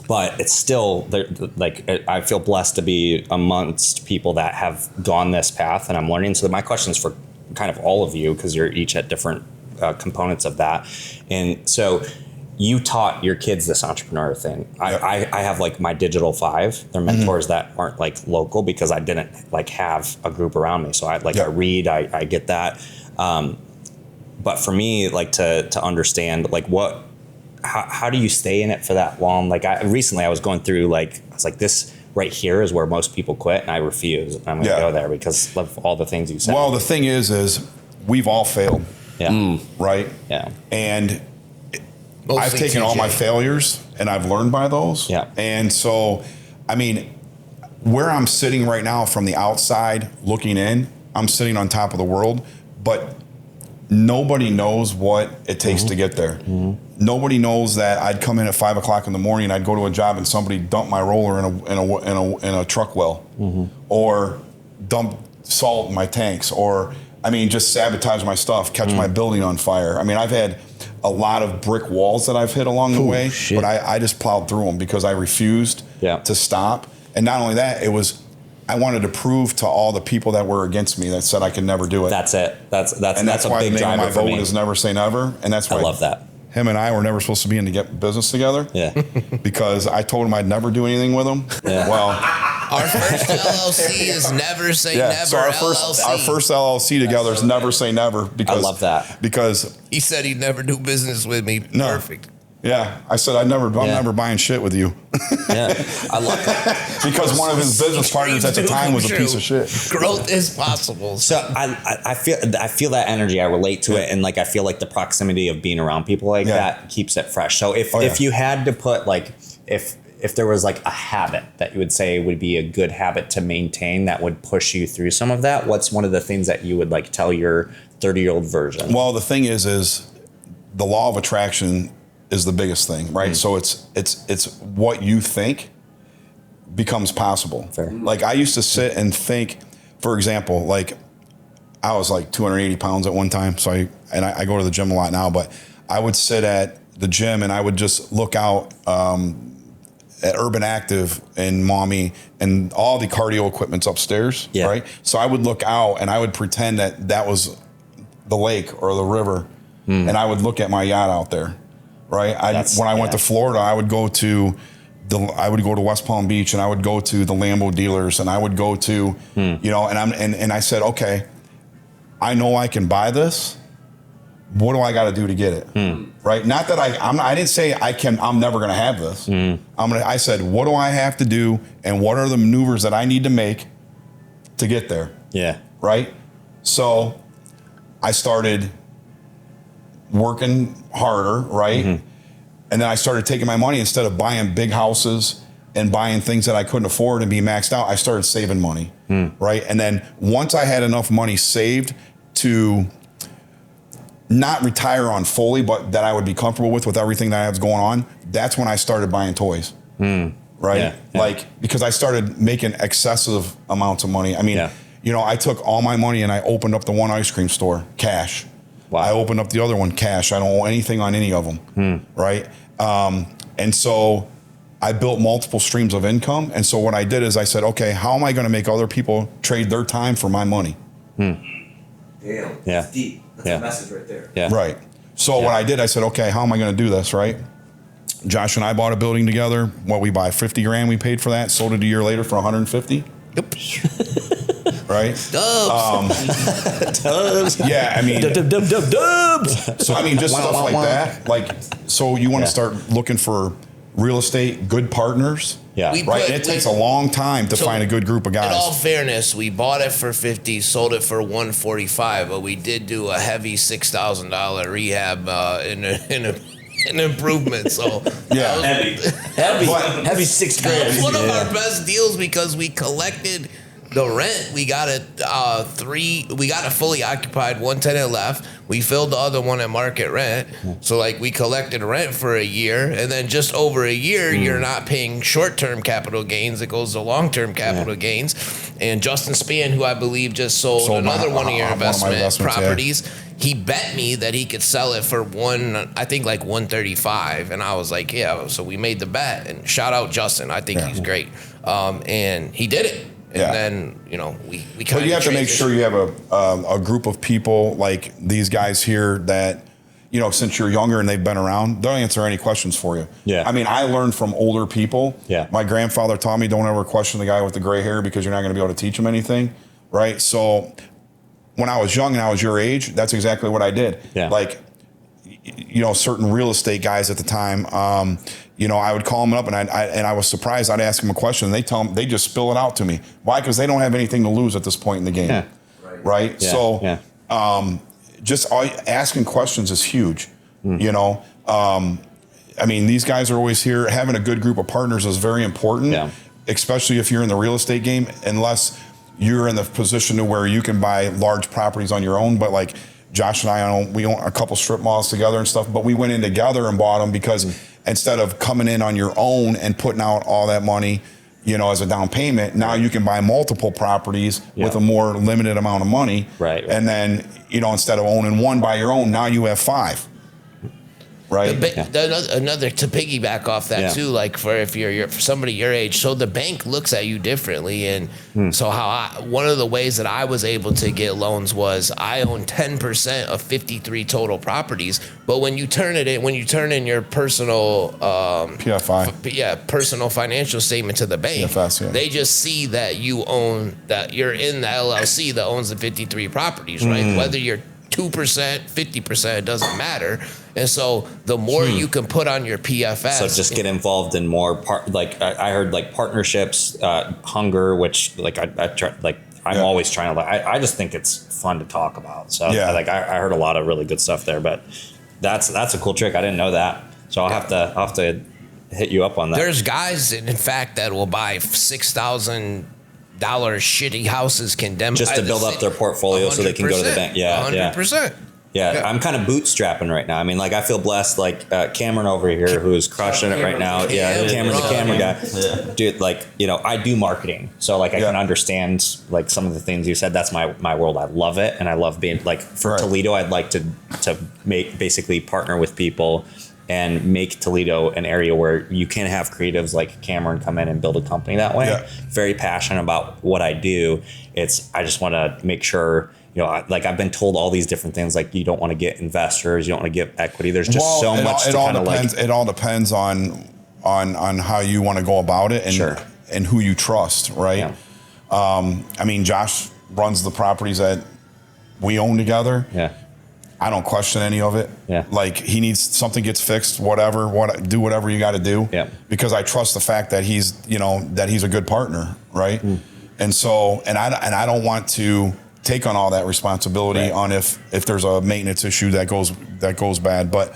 But it's still like I feel blessed to be amongst people that have gone this path, and I'm learning. So my question is for kind of all of you, because you're each at different components of that. And so you taught your kids this entrepreneur thing. I have like my digital 5. They're mentors that aren't like local because I didn't like have a group around me. So I read, I get that. But for me, like to understand like how do you stay in it for that long? Like recently I was going through like, I was like, this right here is where most people quit, and I refuse. I'm going to go there because of all the things you said. Well, the thing is we've all failed. Yeah. Right? Yeah. And Mostly I've taken all my failures and I've learned by those. Yeah. And so, I mean, where I'm sitting right now from the outside looking in, I'm sitting on top of the world, but nobody knows what it takes to get there. Nobody knows that I'd come in at 5 o'clock in the morning, I'd go to a job and somebody dumped my roller in a truck well, or dump salt in my tanks, or I mean, just sabotage my stuff, catch my building on fire. I mean, I've had a lot of brick walls that I've hit along the way, but I just plowed through them because I refused to stop. And not only that, I wanted to prove to all the people that were against me that said I could never do it. That's it. That's a why big the name of driver my for vote me. is never say never. And that's why I love that. him and I were never supposed to be in to get business together. Yeah. Because I told him I'd never do anything with him. Yeah. Well, Our first LLC is never say never. So our first LLC together is never say never. Because I love that. Because he said he'd never do business with me. No. Perfect. Yeah, I said I'm never buying shit with you. Yeah, I love that. Because one of his business partners at the time was a piece of shit. Growth is possible. So I feel that energy. I relate to it, and like I feel like the proximity of being around people like that keeps it fresh. So if you had to put like if there was like a habit that you would say would be a good habit to maintain that would push you through some of that, what's one of the things that you would like tell your 30-year-old version? Well, the thing is the law of attraction is the biggest thing, right? So it's what you think becomes possible. Fair. Like I used to sit and think, for example, like I was like 280 pounds at one time. So I go to the gym a lot now, but I would sit at the gym and I would just look out at Urban Active and Mommy and all the cardio equipment's upstairs, right? So I would look out and I would pretend that was the lake or the river, and I would look at my yacht out there. Right. When I went to Florida, I would go to West Palm Beach, and I would go to the Lambo dealers, and I would go to, and I said, okay, I know I can buy this. What do I got to do to get it? Right. Not that I didn't say I'm never going to have this. I said, what do I have to do? And what are the maneuvers that I need to make to get there? Yeah. Right. So I started working harder, right? And then I started taking my money, instead of buying big houses and buying things that I couldn't afford and be maxed out, I started saving money, right? And then once I had enough money saved to not retire on fully, but that I would be comfortable with everything that I was going on, that's when I started buying toys, right? Yeah. Like, because I started making excessive amounts of money. I mean, I took all my money and I opened up the one ice cream store, cash. Wow. I opened up the other one, cash. I don't owe anything on any of them, right? And so I built multiple streams of income. And so what I did is I said, okay, how am I going to make other people trade their time for my money? Damn. That's deep. That's a message right there. Yeah. Right. So what I did, I said, okay, how am I going to do this, right? Josh and I bought a building together. What we buy, 50 grand. We paid for that. Sold it a year later for 150. Yep. Right. Dubs. Yeah, I mean, Dubs. so I mean, just stuff like that. Like, so you want to start looking for real estate, good partners. Yeah. Right. And it takes a long time to find a good group of guys. In all fairness, we bought it for 50, sold it for 145, but we did do a heavy $6,000 rehab in an improvement. So Yeah. Heavy 6 that grand. was one of our best deals because we collected the rent. We got it we got a fully occupied, one tenant left. We filled the other one at market rent. So like we collected rent for a year, and then just over a year, you're not paying short-term capital gains. It goes to long-term capital gains. And Justin Spann, who I believe just sold another one of your investment properties, he bet me that he could sell it for I think like 135, and I was like, yeah. So we made the bet, and shout out Justin. I think he's great, and he did it. And then, we kind of. But you have to make sure you have a group of people like these guys here that, since you're younger and they've been around, they'll answer any questions for you. Yeah. I mean, I learned from older people. Yeah. My grandfather taught me, don't ever question the guy with the gray hair because you're not going to be able to teach him anything. Right. So when I was young and I was your age, that's exactly what I did. Yeah. Like, certain real estate guys at the time, I would call them up and I was surprised. I'd ask them a question and they just spill it out to me. Why? Because they don't have anything to lose at this point in the game. Yeah. Right. Yeah. So, just asking questions is huge. I mean, these guys are always here. Having a good group of partners is very important, especially if you're in the real estate game, unless you're in the position to where you can buy large properties on your own. But like Josh and I, we own a couple strip malls together and stuff, but we went in together and bought them because instead of coming in on your own and putting out all that money, as a down payment, now you can buy multiple properties with a more limited amount of money. Right. And then, instead of owning one by your own, now you have 5. Right. Another to piggyback off that too, like for somebody your age, so the bank looks at you differently, and so one of the ways that I was able to get loans was I own 10% of 53 total properties, but when you turn in your personal PFI, personal financial statement to the bank, PFS, they just see that that you're in the LLC that owns the 53 properties, right? Whether you're 2%, 50%, it doesn't matter. And so the more you can put on your PFS. So just get involved in more I heard like partnerships, hunger, which like I try, like I'm always trying to I just think it's fun to talk about. So I heard a lot of really good stuff there, but that's a cool trick. I didn't know that. So I'll have to hit you up on that. There's guys in fact that will buy $6,000 shitty houses condemned just to build up their portfolio so they can go to the bank. 100%. Yeah, I'm kind of bootstrapping right now. I mean, like I feel blessed. Like Cameron over here, who's crushing it right now. Cameron's a camera guy. Yeah. Dude, like I do marketing, so like I can understand like some of the things you said. That's my world. I love it, and I love being like for Toledo. I'd like to basically partner with people and make Toledo an area where you can have creatives like Cameron come in and build a company that way. Yeah. Very passionate about what I do. I just want to make sure. Like I've been told all these different things, like you don't want to get investors, you don't want to get equity. There's just so much to kind of like. It all depends on how you want to go about it and who you trust, right? Yeah. I mean, Josh runs the properties that we own together. Yeah. I don't question any of it. Yeah. Like he needs something gets fixed, do whatever you got to do. Yeah. Because I trust the fact that he's a good partner, right? And so I don't want to take on all that responsibility on if there's a maintenance issue that goes bad. But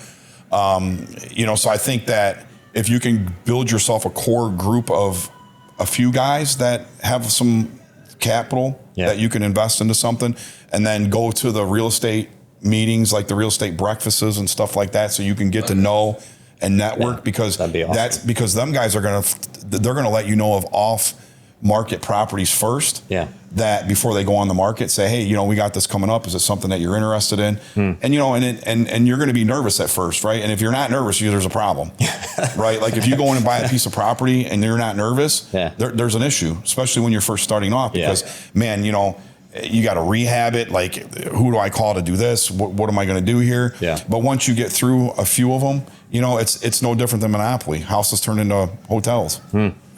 so I think that if you can build yourself a core group of a few guys that have some capital that you can invest into something, and then go to the real estate meetings, like the real estate breakfasts and stuff like that, so you can get to know and network, because that's because them guys they're gonna let you know of off market properties first. Yeah. That before they go on the market, say, hey, we got this coming up. Is it something that you're interested in? And and you're going to be nervous at first, right? And if you're not nervous, there's a problem, right? Like if you go in and buy a piece of property and you're not nervous, there's an issue, especially when you're first starting off. Because man, you got to rehab it. Like, who do I call to do this? What am I going to do here? Yeah. But once you get through a few of them, you know, it's no different than Monopoly. Houses turn into hotels.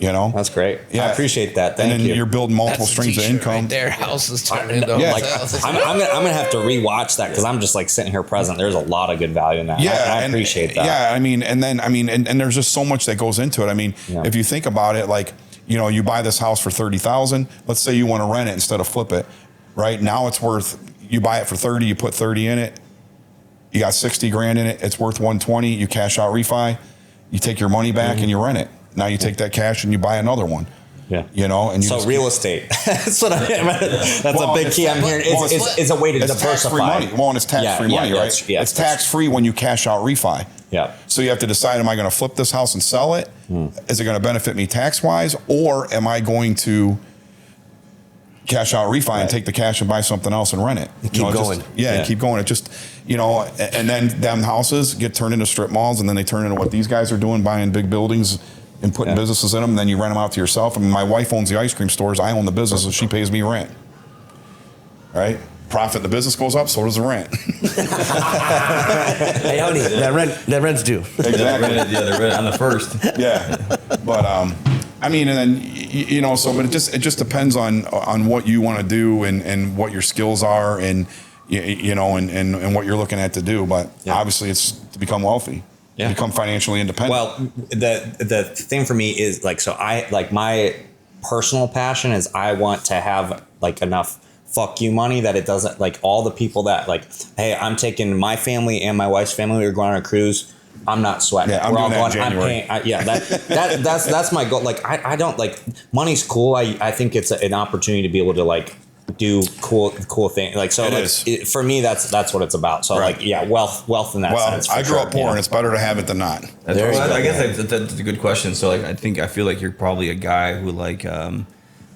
You know, that's great. Yeah. I appreciate that. Thank you. And then you're building multiple That's streams of income. Right there, houses turn into Like, hotels. I'm gonna have to rewatch that because I'm just like sitting here present. There's a lot of good value in that. Yeah, I appreciate that. Yeah, and there's just so much that goes into it. I mean, if you think about it, like, you know, you buy this house for $30,000. Let's say you want to rent it instead of flip it. Right now, it's worth. You buy it for 30. You put 30 in it. You got 60 grand in it. It's worth 120. You cash out refi. You take your money back and you rent it. Now you take that cash and you buy another one. Yeah. You know, and you so real estate. That's what that's a big key. I'm hearing. It's a way to diversify. Tax-free money. Well, and it's tax-free money, right? It's tax-free when you cash out refi. Yeah. So you have to decide: am I going to flip this house and sell it? Is it going to benefit me tax-wise, or am I going to cash out refi and take the cash and buy something else and rent it? Keep going. And keep going. It just, you know, and then them houses get turned into strip malls, and then they turn into what these guys are doing, buying big buildings and putting businesses in them, and then you rent them out to yourself. I mean, my wife owns the ice cream stores. I own the business, and she pays me rent. Right? Profit in the business goes up, so does the rent. Hey, honey, that rent's due. Exactly. Rent on the first. Yeah. But I mean, and then you know, so but it just depends on what you want to do and what your skills are and you know and what you're looking at to do. But obviously, it's to become wealthy. Yeah. Become financially independent. Well, the thing for me is like, so I like my personal passion is I want to have like enough fuck you money that it doesn't like all the people that like, hey, I'm taking my family and my wife's family, we're going on a cruise. I'm not sweating. Yeah, I'm doing that in January. I'm paying. That's my goal. Like I don't like money's cool. I think it's an opportunity to be able to like do cool things. Like so, for me, that's what it's about. So like, yeah, wealth in that sense. I grew up poor, and it's better to have it than not. I guess that's a good question. So like, I feel like you're probably a guy who like,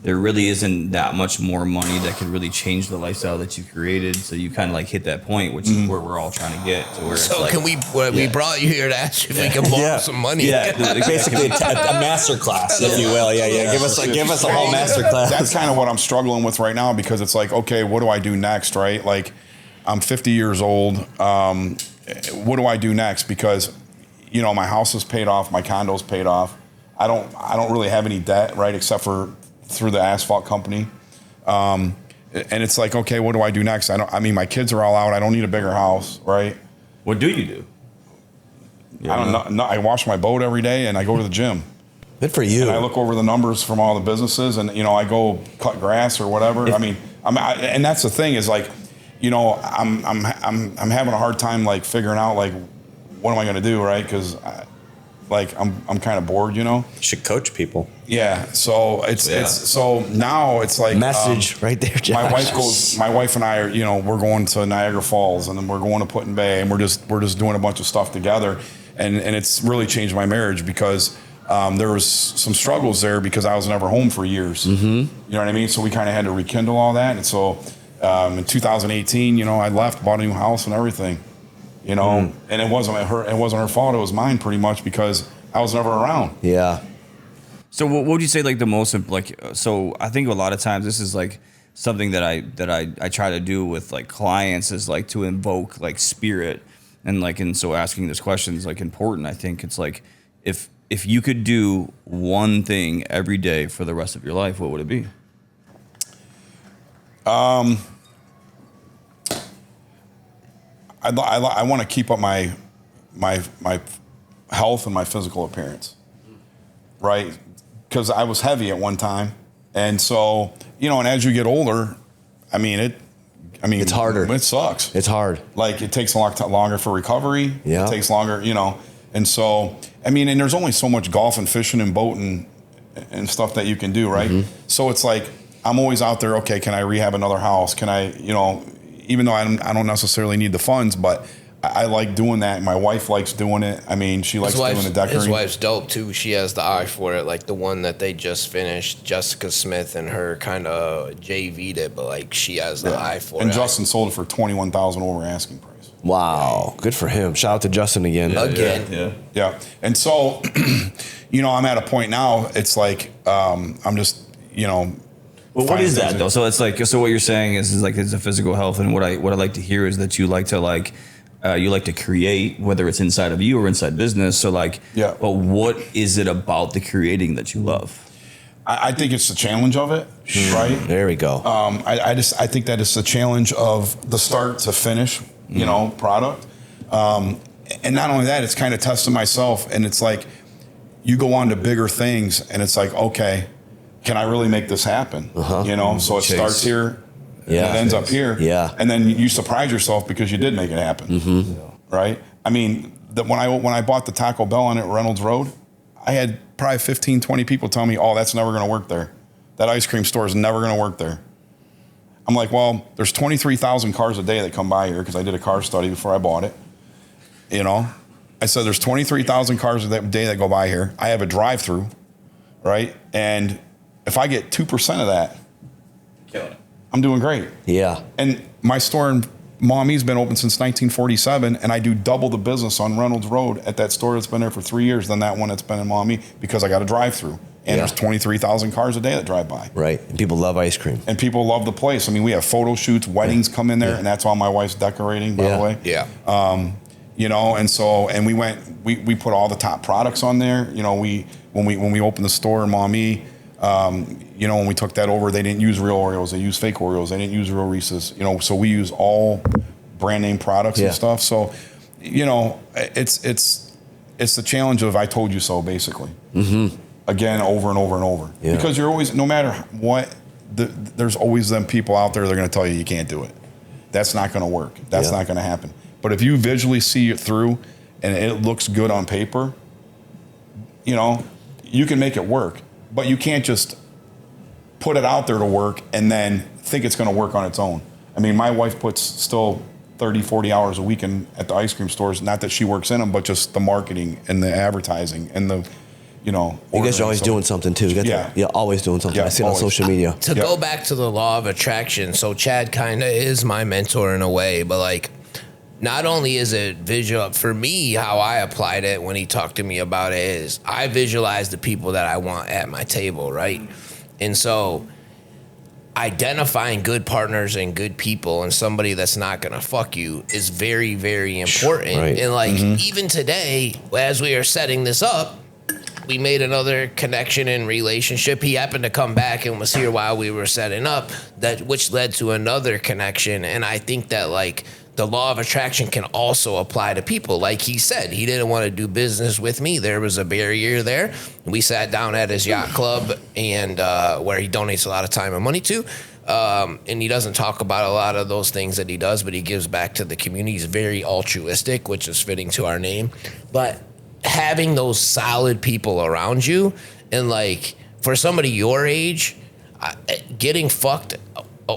there really isn't that much more money that could really change the lifestyle that you created. So you kind of like hit that point, which is where we're all trying to get to. Where So it's can we brought you here to ask you if we can borrow some money? Yeah, basically a master class, if you will. Yeah. Give us a whole master class. That's kind of what I'm struggling with right now because it's like, okay, what do I do next, right? Like, I'm 50 years old. What do I do next? Because, you know, my house is paid off, my condo's paid off. I don't really have any debt, right, except for through the asphalt company. And it's like, okay, what do I do next? I mean, my kids are all out. I don't need a bigger house, right? What do you do? I don't know. No, I wash my boat every day and I go to the gym. Good for you. And I look over the numbers from all the businesses and, you know, I go cut grass or whatever. And that's the thing is like, you know, I'm having a hard time like figuring out like, what am I going to do? Right. Cause I'm kind of bored, you know. You should coach people. Yeah, so it's so now it's like message right there, Josh. My wife and I are, you know, we're going to Niagara Falls and then we're going to Put-in Bay and we're just doing a bunch of stuff together, and it's really changed my marriage because there was some struggles there because I was never home for years. Mm-hmm. You know what I mean? So we kind of had to rekindle all that, and so in 2018, you know, I left, bought a new house and everything. You know, and it wasn't her fault. It was mine pretty much because I was never around. Yeah. So what would you say like the most like? So I think a lot of times this is like something that I try to do with like clients is like to invoke like spirit and so asking this question is like important. I think it's like if you could do one thing every day for the rest of your life, what would it be? I want to keep up my health and my physical appearance, right? Because I was heavy at one time, and so you know, and as you get older, it's harder. It sucks. It's hard. Like it takes a lot longer for recovery. Yeah. It takes longer, you know, and so and there's only so much golf and fishing and boating and stuff that you can do, right? Mm-hmm. So it's like I'm always out there. Okay, can I rehab another house? Can I, you know? Even though I don't necessarily need the funds, but I like doing that. My wife likes doing it. I mean, she likes doing the decorating. His wife's dope too. She has the eye for it. Like the one that they just finished, Jessica Smith and her kind of JV'd it, but like she has the eye for it. And Justin sold it for $21,000 over asking price. Wow, good for him. Shout out to Justin again. Yeah. And so, you know, I'm at a point now. It's like I'm just, you know, Well, what is that though? So it's like, so what you're saying is like it's a physical health, and what I like to hear is that you like to create, whether it's inside of you or inside business. So like, yeah. But what is it about the creating that you love? I think it's the challenge of it, right? There we go. I think that it's the challenge of the start to finish, product. And not only that, it's kind of testing myself. And it's like, you go on to bigger things and it's like, okay, can I really make this happen? So it starts here, and it ends up here. Yeah. And then you surprise yourself because you did make it happen. Right? I mean, when I bought the Taco Bell on Reynolds Road, I had probably 15, 20 people tell me, oh, that's never going to work there. That ice cream store is never going to work there. I'm like, well, there's 23,000 cars a day that come by here because I did a car study before I bought it. I said there's 23,000 cars a day that go by here. I have a drive-through, right? And if I get 2% of that, I'm doing great. Yeah. And my store in Maumee's been open since 1947, and I do double the business on Reynolds Road at that store that's been there for 3 years than that one that's been in Maumee because I got a drive-through. And there's 23,000 cars a day that drive by. Right. And people love ice cream. And people love the place. I mean, we have photo shoots, weddings come in there, and that's all my wife's decorating, by the way. Yeah. And we put all the top products on there. When we opened the store in Maumee, when we took that over, they didn't use real Oreos. They used fake Oreos. They didn't use real Reese's. So we use all brand name products and stuff. So, it's the challenge of I told you so, basically. Again, over and over and over. Yeah. Because you're always, no matter what, there's always them people out there that are going to tell you can't do it. That's not going to work. That's not going to happen. But if you visually see it through and it looks good on paper, you can make it work. But you can't just put it out there to work and then think it's going to work on its own. I mean, my wife puts still 30, 40 hours a week at the ice cream stores. Not that she works in them, but just the marketing and the advertising and the, you guys are always doing something too. You're always doing something. I see it on social media. To go back to the law of attraction, so Chad kind of is my mentor in a way, but like, not only is it visual, for me, how I applied it when he talked to me about it is I visualize the people that I want at my table, right? And so identifying good partners and good people and somebody that's not going to fuck you is very, very important. Right. And like, even today, as we are setting this up, we made another connection and relationship. He happened to come back and was here while we were setting up, which led to another connection. And I think that like the law of attraction can also apply to people. Like he said, he didn't want to do business with me. There was a barrier there. We sat down at his yacht club and where he donates a lot of time and money to. And he doesn't talk about a lot of those things that he does, but he gives back to the community. He's very altruistic, which is fitting to our name. But having those solid people around you, and like for somebody your age, getting fucked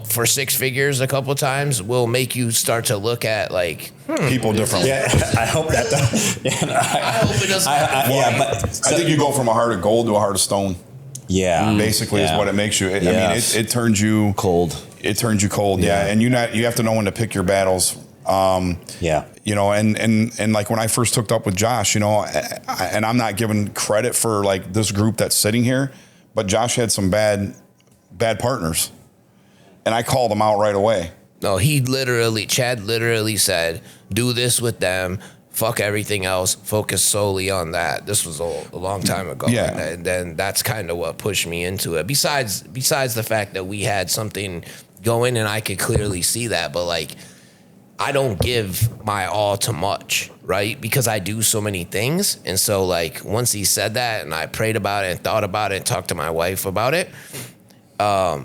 for six figures a couple of times will make you start to look at like people differently. Yeah, I hope that does. I hope it doesn't. I think you go from a heart of gold to a heart of stone. Yeah, basically is what it makes you. I mean, it turns you cold. It turns you cold. Yeah, and you have to know when to pick your battles. And like when I first hooked up with Josh, and I'm not giving credit for like this group that's sitting here, but Josh had some bad partners, and I called them out right away. No, Chad literally said, do this with them, fuck everything else, focus solely on that. This was a long time ago. Yeah. And then that's kind of what pushed me into it. Besides the fact that we had something going and I could clearly see that, but like, I don't give my all to much, right? Because I do so many things. And so like once he said that and I prayed about it and thought about it and talked to my wife about it, I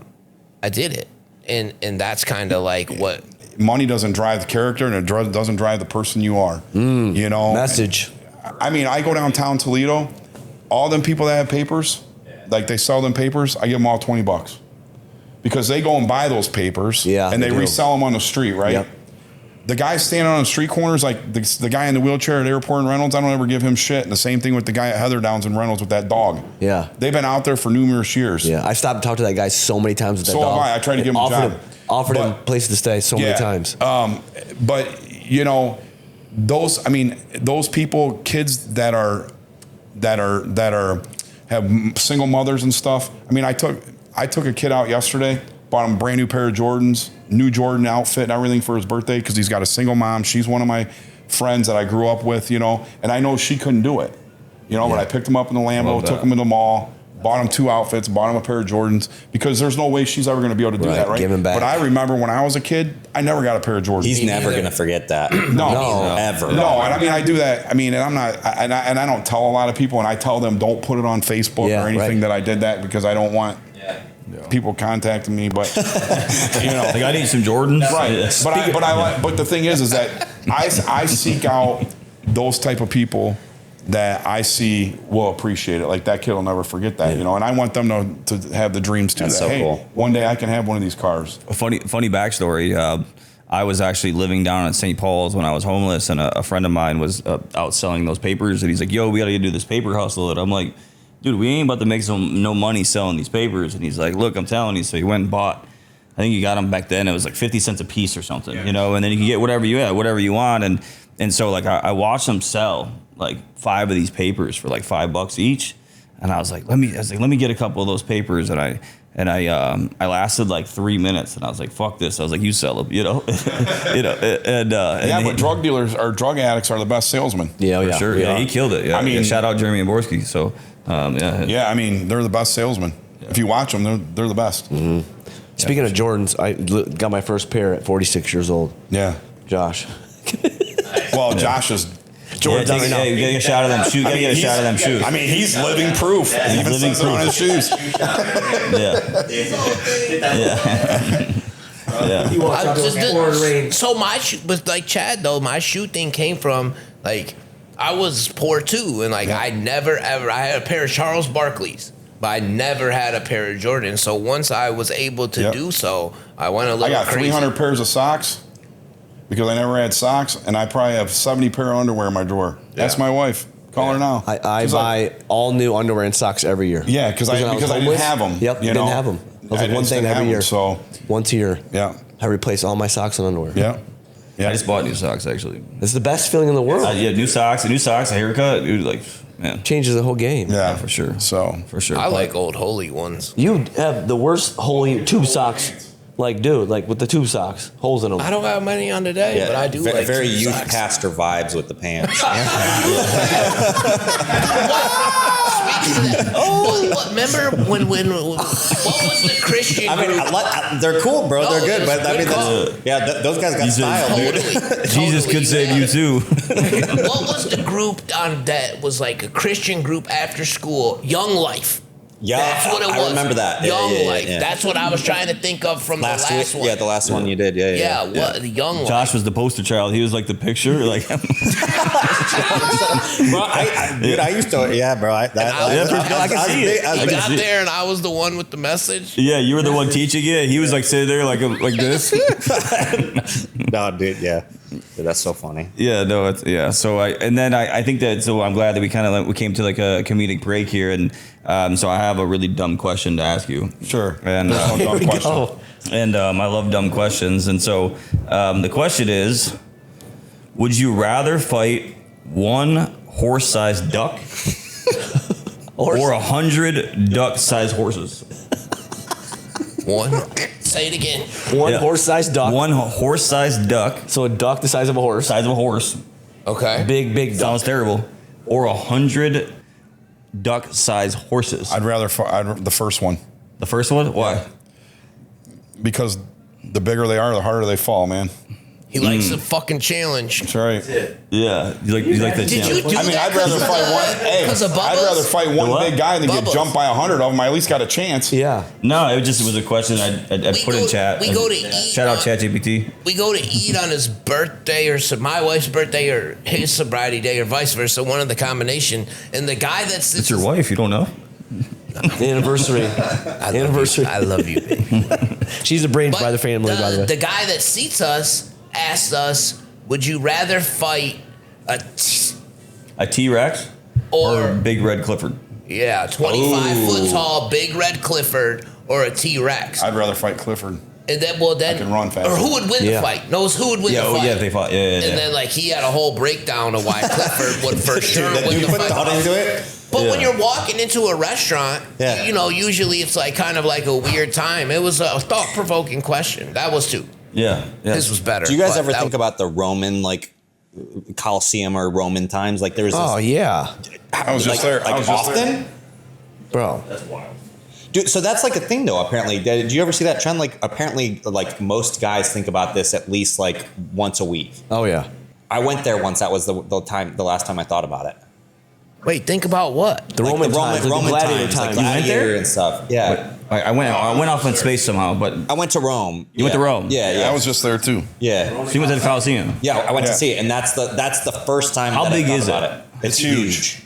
did it. And that's kind of like what money doesn't drive the character and it doesn't drive the person you are. Message. I mean, I go downtown Toledo, all them people that have papers, like they sell them papers, I give them all $20 because they go and buy those papers and they resell them on the street, right? Yep. The guy standing on the street corners, like the guy in the wheelchair at Airport in Reynolds, I don't ever give him shit. And the same thing with the guy at Heather Downs in Reynolds with that dog. Yeah. They've been out there for numerous years. Yeah. I stopped and talked to that guy so many times with that dog. So have I. I tried to give him a job. Offered him places to stay so many times. But, those people, kids that have single mothers and stuff. I mean, I took a kid out yesterday, bought him a brand new pair of Jordans, new Jordan outfit and everything for his birthday because he's got a single mom. She's one of my friends that I grew up with, you know, and I know she couldn't do it, you know, but I picked him up in the Lambo, took him to the mall, bought him 2 outfits, bought him a pair of Jordans because there's no way she's ever going to be able to do that, right? Give him back. But I remember when I was a kid, I never got a pair of Jordans. He's never going to forget that. No, ever. No, and I mean, I do that. I mean, and I'm not, and I don't tell a lot of people, and I tell them don't put it on Facebook or anything that I did that because I don't want people contacting me. But you know, like I need some Jordans, right? But the thing is that I seek out those type of people that I see will appreciate it. Like that kid will never forget that, you know. And I want them to have the dreams too. That's that, so hey, cool. one day I can have one of these cars. A funny backstory. I was actually living down in St. Paul's when I was homeless, and a friend of mine was out selling those papers, and he's like, "Yo, we got to do this paper hustle." And I'm like, "Dude, we ain't about to make no money selling these papers." And he's like, "Look, I'm telling you." So he went and bought. I think he got them back then. It was like 50 cents a piece or something, you know. And then you can get whatever you want. And so like I watched them sell like 5 of these papers for like $5 each, and I was like, let me get a couple of those papers, and I lasted like 3 minutes, and I was like, fuck this. I was like, you sell them, you know, But drug dealers or drug addicts are the best salesmen. For sure. Yeah, he killed it. Yeah, I mean, shout out Jeremy Amborski. So, yeah, I mean, they're the best salesmen. Yeah. If you watch them, they're the best. Mm-hmm. Speaking of Jordans, I got my first pair at 46 years old. Yeah, Josh. Well, Josh is. Jordan, you gotta get a shot of them shoes. Gotta get a shot of them shoes. I mean, he's living proof. He even says it on his shoes. He walks out to pouring rain. So but like Chad though, my shoe thing came from like I was poor too, and like I never ever I had a pair of Charles Barkley's, but I never had a pair of Jordans. So once I was able to do so, I went a little. I got crazy. 300 pairs of socks. Because I never had socks, and I probably have 70 pair of underwear in my drawer. That's my wife. Call her now. I buy all new underwear and socks every year. Yeah, because I didn't have them. Yep, you didn't have them. It was like one thing every year. So once a year. Yeah. I replace all my socks and underwear. Yeah. I just bought new socks actually. It's the best feeling in the world. New socks, a haircut, dude. Like, man, changes the whole game. Yeah, for sure. So for sure, I like old holy ones. You have the worst holy tube socks. Like, dude, like with the tube socks, holes in them. I don't have many on today, but I do like very tube youth socks. pastor vibes with the pants. Remember when what was the Christian I mean, group? they're cool, bro. No, they're good, it was but I mean, good those guys got style, dude. Jesus could save you too. What was the group on that was like a Christian group after school? Young Life. Yeah, that's what it was. I remember that. Young Life. Yeah. That's what I was trying to think of from the last one. Yeah, the last one you did. Yeah. The Young Life. Josh was the poster child. He was like the picture. Like, bro, I used to. Yeah, bro. I can see it. I got there and I was the one with the message. Yeah, you were the one teaching it. He was like sitting there like this. No, dude. Yeah. Dude, that's so funny. Yeah, no, So I think that. So I'm glad that we came to like a comedic break here, and so I have a really dumb question to ask you. Sure. And dumb question. And I love dumb questions, and so the question is: would you rather fight one horse-sized duck or 100 duck-sized horses? One. Say it again. One horse-sized duck. One horse-sized duck. So a duck the size of a horse. Size of a horse. Okay. Big duck. Sounds terrible. Or 100 duck-sized horses. I'd rather the first one. The first one? Why? Because the bigger they are, the harder they fall, man. He likes the fucking challenge. That's right. Yeah. You like the Did challenge. you do I mean, that I'd rather because fight of one. Hey, because of I'd Bubba's? rather fight one what? big guy than get Bubba's. jumped by 100 of them. I at least got a chance. Yeah. No, it was a question I put in chat. We go to eat. Shout out ChatGPT. We go to eat on his birthday or my wife's birthday or his sobriety day or vice versa, one of the combination. And the guy that sits It's your wife. You don't know? Anniversary. Anniversary. I love you, baby. She's the brains by the family, by the way. The guy that seats us asked us, would you rather fight a T-Rex or Big Red Clifford? 25-foot tall Big Red Clifford or a T-Rex? I'd rather fight Clifford. And then, I can run faster. Or who would win the fight? Knows who would win the fight. Yeah, if they fought. Yeah. And then, like, he had a whole breakdown of why Clifford would for sure win You the put fight. thought into it? But when you're walking into a restaurant, Yeah. you know, usually it's like kind of like a weird time. It was a thought-provoking question. That was too. Yeah. This was better. Do you guys but ever that- think about the Roman like Colosseum or Roman times? Like there was. Oh yeah, I was just there. Like I was just often. there. bro. Dude, so that's like a thing though. Apparently, did you ever see that trend? Like apparently, like most guys think about this at least like once a week. Oh yeah. I went there once. That was the last time I thought about it. Wait, think about what? The Roman times, like the gladiator times. like You went gladiator there? and stuff. Yeah, I went off in space somehow, but I went to Rome. You went to Rome? Yeah. I was just there too. Yeah. so you went to the Coliseum. Yeah, I went to Yeah. see it, and that's the first time. How that I big thought is about it? It's huge.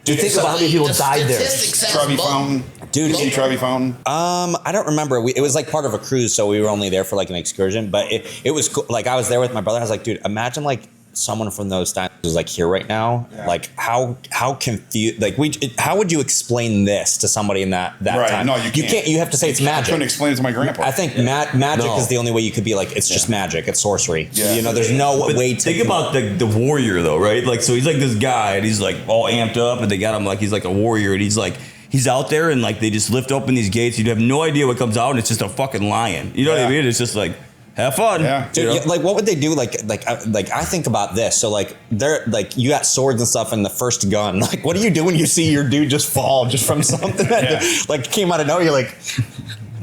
Dude, think about how many people The died there. statistic says Trevi low. Fountain. Dude, See Trevi Fountain. I don't remember. It was like part of a cruise, so we were only there for like an excursion. But it was cool. Like I was there with my brother. I was like, dude, imagine like someone from those times was like here right now. Yeah. Like how confused. Like how would you explain this to somebody in that Right, time? no, you can't. You have to say it's I magic. couldn't explain it to my grandpa. I think magic No. is the only way you could be like it's just magic. It's sorcery. Yeah. You know, there's no But way to think about the warrior though, right? Like, so he's like this guy, and he's like all amped up, and they got him like he's like a warrior, and he's out there, and like they just lift open these gates. You have no idea what comes out, and it's just a fucking lion. You know what I Yeah. mean? It's just like have fun. Yeah. You know? Dude, like what would they do? Like I think about this. So like they're like you got swords and stuff in the first gun. Like what do you do when you see your dude just fall just from something that like came out of nowhere? You're like,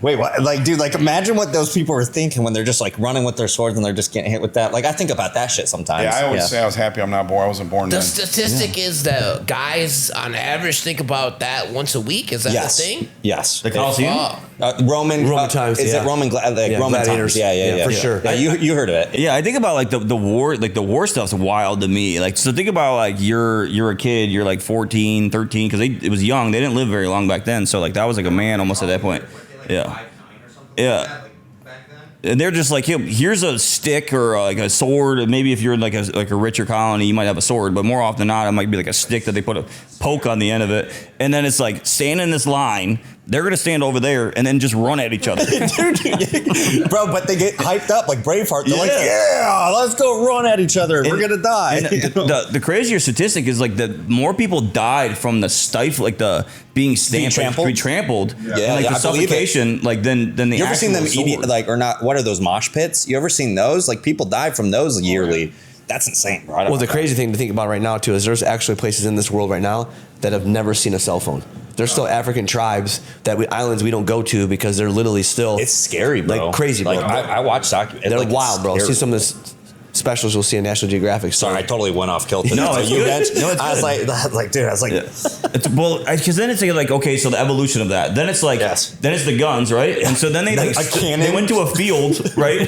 wait, what? Like, dude, like imagine what those people were thinking when they're just like running with their swords and they're just getting hit with that. Like I think about that shit sometimes. Yeah, I always say I was happy I'm not born. I wasn't born The then. statistic is that guys on average think about that once a week. Is that Yes. the thing? Yes. The Coliseum. Oh. Roman times, Is yeah. it Roman? Yeah, Roman gladiators. times. Yeah, For sure. Yeah, you heard of it? Yeah, I think about like the war stuff's wild to me. Like, so think about like you're a kid, you're like 14, 13, because it was young. They didn't live very long back then. So like that was like a man almost at that point. Yeah. Yeah. And they're just like, here's a stick or like a sword. Maybe if you're in like a richer colony, you might have a sword, but more often than not, it might be like a stick that they put a poke on the end of it. And then it's like stand in this line. They're gonna stand over there and then just run at each other. Dude, bro, but they get hyped up like Braveheart. They're like, Yeah. yeah, let's go run at each other. We're gonna die. And the crazier statistic is like the more people died from the stifle, like the being stamped, trampled? being trampled, Yeah, and like yeah, the I believe it. suffocation, like then the You ever seen them actual eating sword. like or not? What are those mosh pits? You ever seen those? Like people die from those yearly. That's insane, bro. I don't Well, the know. crazy thing to think about right now too is there's actually places in this world right now that have never seen a cell phone. There's still African tribes islands we don't go to because they're literally still It's scary, bro. like crazy, bro. Like I watch documentaries. they're like, wild, bro. scary. See some of this specials you'll see on National Geographic. Sorry, I totally went off kilter. No, So it's you good. mentioned- No, it's I was like, dude, I was like, Because then it's like okay, so the evolution of that. Then it's like Yes. then it's the guns, right? And so then they like A cannon. they went to a field, right?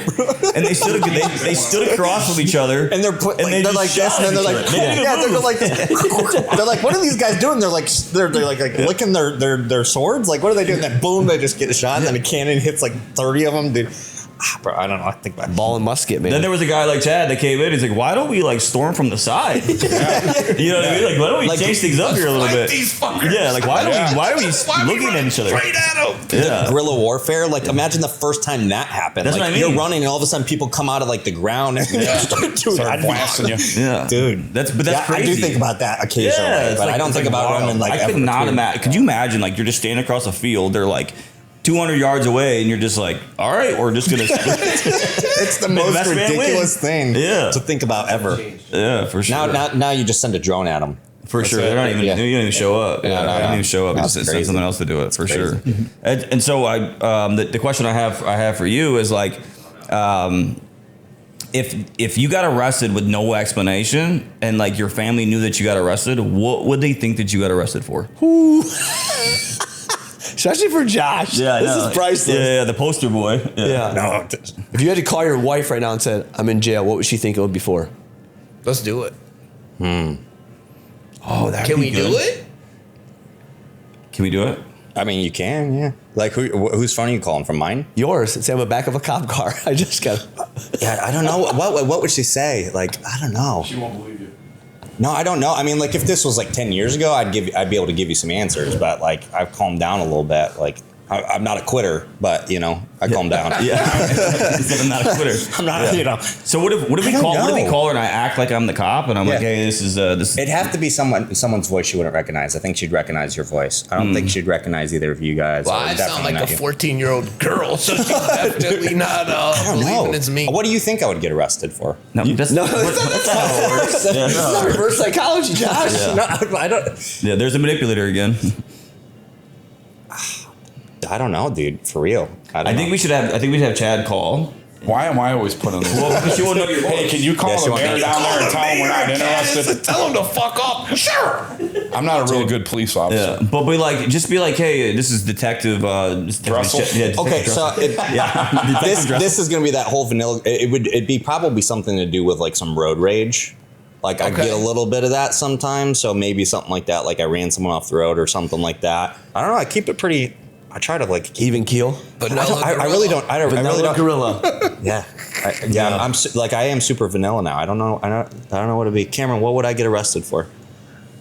And they stood across from each other, and they're put, like, they they're just like this, shot and then at they're each like, other. They didn't yeah, move. they're like, they're like, what are these guys doing? They're like licking their swords. Like, what are they doing? Then boom, they just get shot, and then a cannon hits like 30 of them, dude. Bro, I don't know. I think about ball and musket, man. Then there was a guy like Chad that came in. He's like, "Why don't we like storm from the side? You know what I mean? Like, why don't we Like, change things up here a little Fight bit? these fuckers. Yeah, like why are we looking run at each other? straight at them? Yeah, guerrilla warfare. Like, imagine the first time that happened. That's like, what I mean. You're running, and all of a sudden, people come out of like the ground and dude, Start I'd be- blasting you. yeah, dude. That's Yeah, crazy. I do think about that occasionally, it's but like- I don't it's think like about wild. running like. I could ever, not too. imagine. Could you imagine like you're just standing across a field? They're like 200 yards away, and you're just like, all right, we're just gonna. It's the May the most best man ridiculous win. thing Yeah. to think about ever. Yeah, for sure. Now you just send a drone at them. For sure, they're not even. Yeah. You don't even show up. Yeah, Yeah, no, they don't no. even show up. That's Just crazy. send someone else to do it for That's sure. crazy. And so the question I have for you is like, if you got arrested with no explanation and like your family knew that you got arrested, what would they think that you got arrested for? Especially for Josh. This is priceless. Yeah, the poster boy. Yeah. No, If you had to call your wife right now and said, "I'm in jail," what would she think it would be for? Let's do it. Oh, that Can we do it? Can we do it? I mean you can, yeah. Like whose phone are you calling from? Mine? Yours. Say I'm in the back of a cop car. I just got. Yeah, I don't know. What would she say? Like I don't know. She won't believe you. No, I don't know. I mean, like if this was like 10 years ago, I'd be able to give you some answers. But like I've calmed down a little bit. Like I'm not a quitter, but I calm down. Yeah, he said I'm not a quitter. I'm not. Yeah. So what if we call? What if we call her and I act like I'm the cop and I'm like, hey, this is this. It'd have to be someone's voice she wouldn't recognize. I think she'd recognize your voice. I don't think she'd recognize either of you guys. Well, I sound like a 14-year-old girl, so she's definitely not believing it's me. What do you think I would get arrested for? No, that's not how it works. It's not reverse psychology, Josh. Yeah. No, I don't. Yeah, there's a manipulator again. I don't know, dude. For real. I think we should have Chad call. Why am I always put on this? Well, because she won't know your voice. Hey, can you call the mayor down there and tell him we're not interested? Tell him to fuck up. Sure. I'm not a real good police officer. Yeah, but just be like, hey, this is Detective Dressel? Okay, so this is gonna be that whole vanilla. It'd be probably something to do with like some road rage. Like I get a little bit of that sometimes, so maybe something like that. Like I ran someone off the road or something like that. I don't know. I keep it pretty. I try to like even keel. But I really don't. I really don't. Gorilla. Yeah, I am super vanilla now. I don't know. I don't know what to be. Cameron, what would I get arrested for?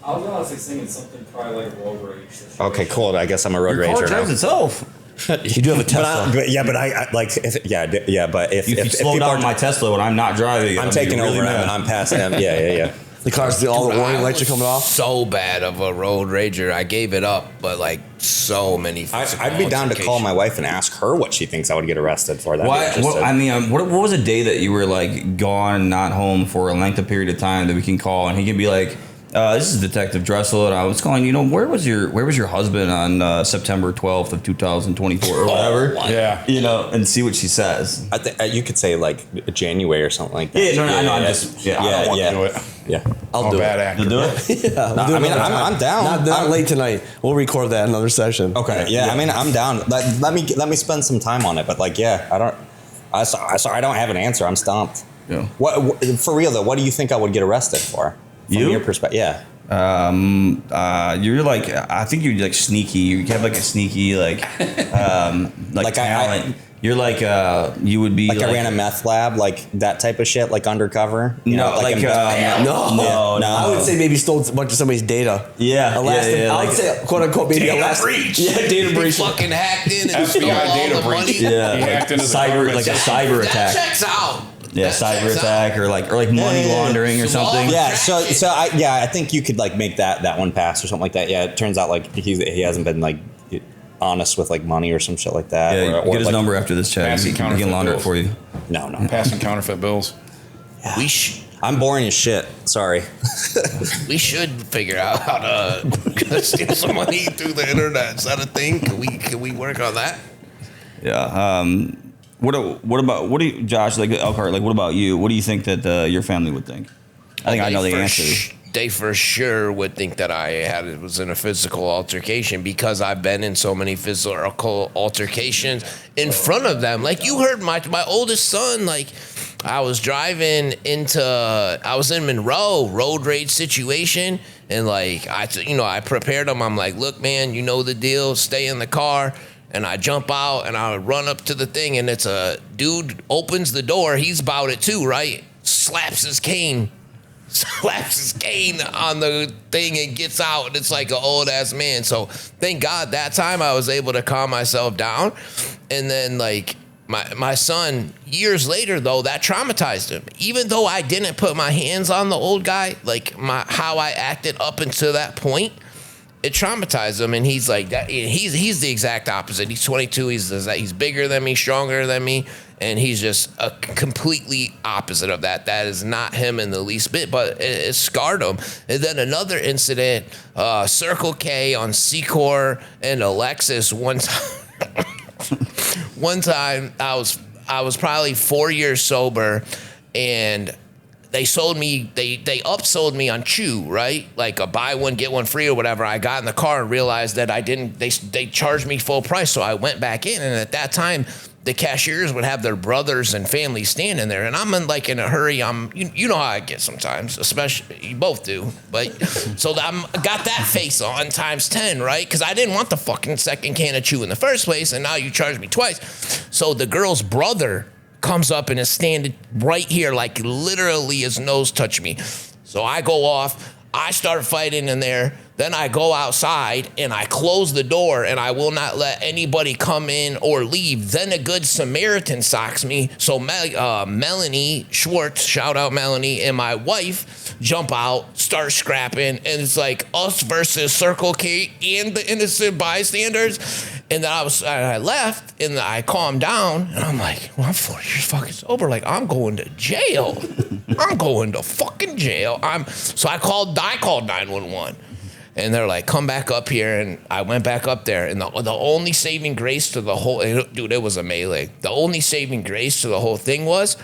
I was honestly thinking something probably like road rage. Okay, cool. I guess I'm a road Your car rager drives now. itself. You do have a Tesla. But I like but if If you slow people down my Tesla when I'm not driving, I'm taking over. I'm passing them. Yeah. The cars, all the warning lights are coming off. So bad of a road rager. I gave it up, but like so many. I'd be down to call my wife and ask her what she thinks I would get arrested for. What was a day that you were like gone, not home for a length of period of time that we can call and he can be like, this is Detective Dressel, and I was calling. Where was your husband on September 12th of 2024 or whatever? Yeah. And see what she says. I think you could say like January or something like that. Yeah, I know. I don't want to do it. Yeah, I'll do it. Bad actor. You'll do it. Yeah, I'm down. Not late tonight. We'll record that in another session. Okay. Yeah, I mean, I'm down. Let me spend some time on it. But like, I don't have an answer. I'm stumped. Yeah. What for real though? What do you think I would get arrested for? From your perspective, yeah. You're like, I think you're like sneaky. You have like a sneaky like talent. You're like, you would be like I ran a meth lab, like that type of shit, like undercover. No. I would say maybe stole a bunch of somebody's data. Yeah. I would say, quote unquote, maybe data breach. Yeah, data breach. He fucking hacked in and stole FBI all data the money. breach. Yeah, He hacked into the government like a cyber That attack. checks out. Yeah, cyber attack or like money laundering or something. Yeah, I think you could like make that one pass or something like that. Yeah, it turns out like he hasn't been like honest with like money or some shit like that. Yeah, or get his like, number after this chat. Passing We can counterfeit launder it bills. for you. No. Passing counterfeit bills. Yeah. I'm boring as shit. Sorry. We should figure out how to steal some money through the internet. Is that a thing? Can we work on that? Yeah. What do you, Josh, like Elchert, like what about you? What do you think that your family would think? I think I know the answer. They for sure would think that I was in a physical altercation because I've been in so many physical altercations in front of them. Like you heard my oldest son, like I was in Monroe, road rage situation. And like, I prepared him. I'm like, look, man, you know the deal. Stay in the car. And I jump out and I run up to the thing and it's a dude opens the door. He's about it too, right? Slaps his cane on the thing and gets out. And it's like an old ass man. So thank God that time I was able to calm myself down. And then like my son, years later though, that traumatized him. Even though I didn't put my hands on the old guy, like how I acted up until that point, it traumatized him, and he's like that. He's the exact opposite. He's 22. He's bigger than me, stronger than me, and he's just a completely opposite of that. That is not him in the least bit, but it scarred him. And then another incident, Circle K on Cigar and Alexis. One time, I was probably 4 years sober, and they upsold me on chew, right? Like a buy one, get one free or whatever. I got in the car and realized that they charged me full price. So I went back in, and at that time, the cashiers would have their brothers and family standing there. And I'm in a hurry. You know how I get sometimes, especially you both do. But so I got that face on times 10, right? Because I didn't want the fucking second can of chew in the first place. And now you charge me twice. So the girl's brother comes up and is standing right here, like literally his nose touched me. So I go off. I start fighting in there. Then I go outside and I close the door and I will not let anybody come in or leave. Then a good Samaritan socks me. So Melanie Schwartz, shout out Melanie, and my wife jump out, start scrapping, and it's like us versus Circle K and the innocent bystanders. And then I left and I calmed down and I'm like, well, I'm 40 years fucking sober. Like, I'm going to jail. I'm going to fucking jail. So I called 911. And they're like, come back up here. And I went back up there. And the only saving grace to the whole, dude, it was a melee. The only saving grace to the whole thing was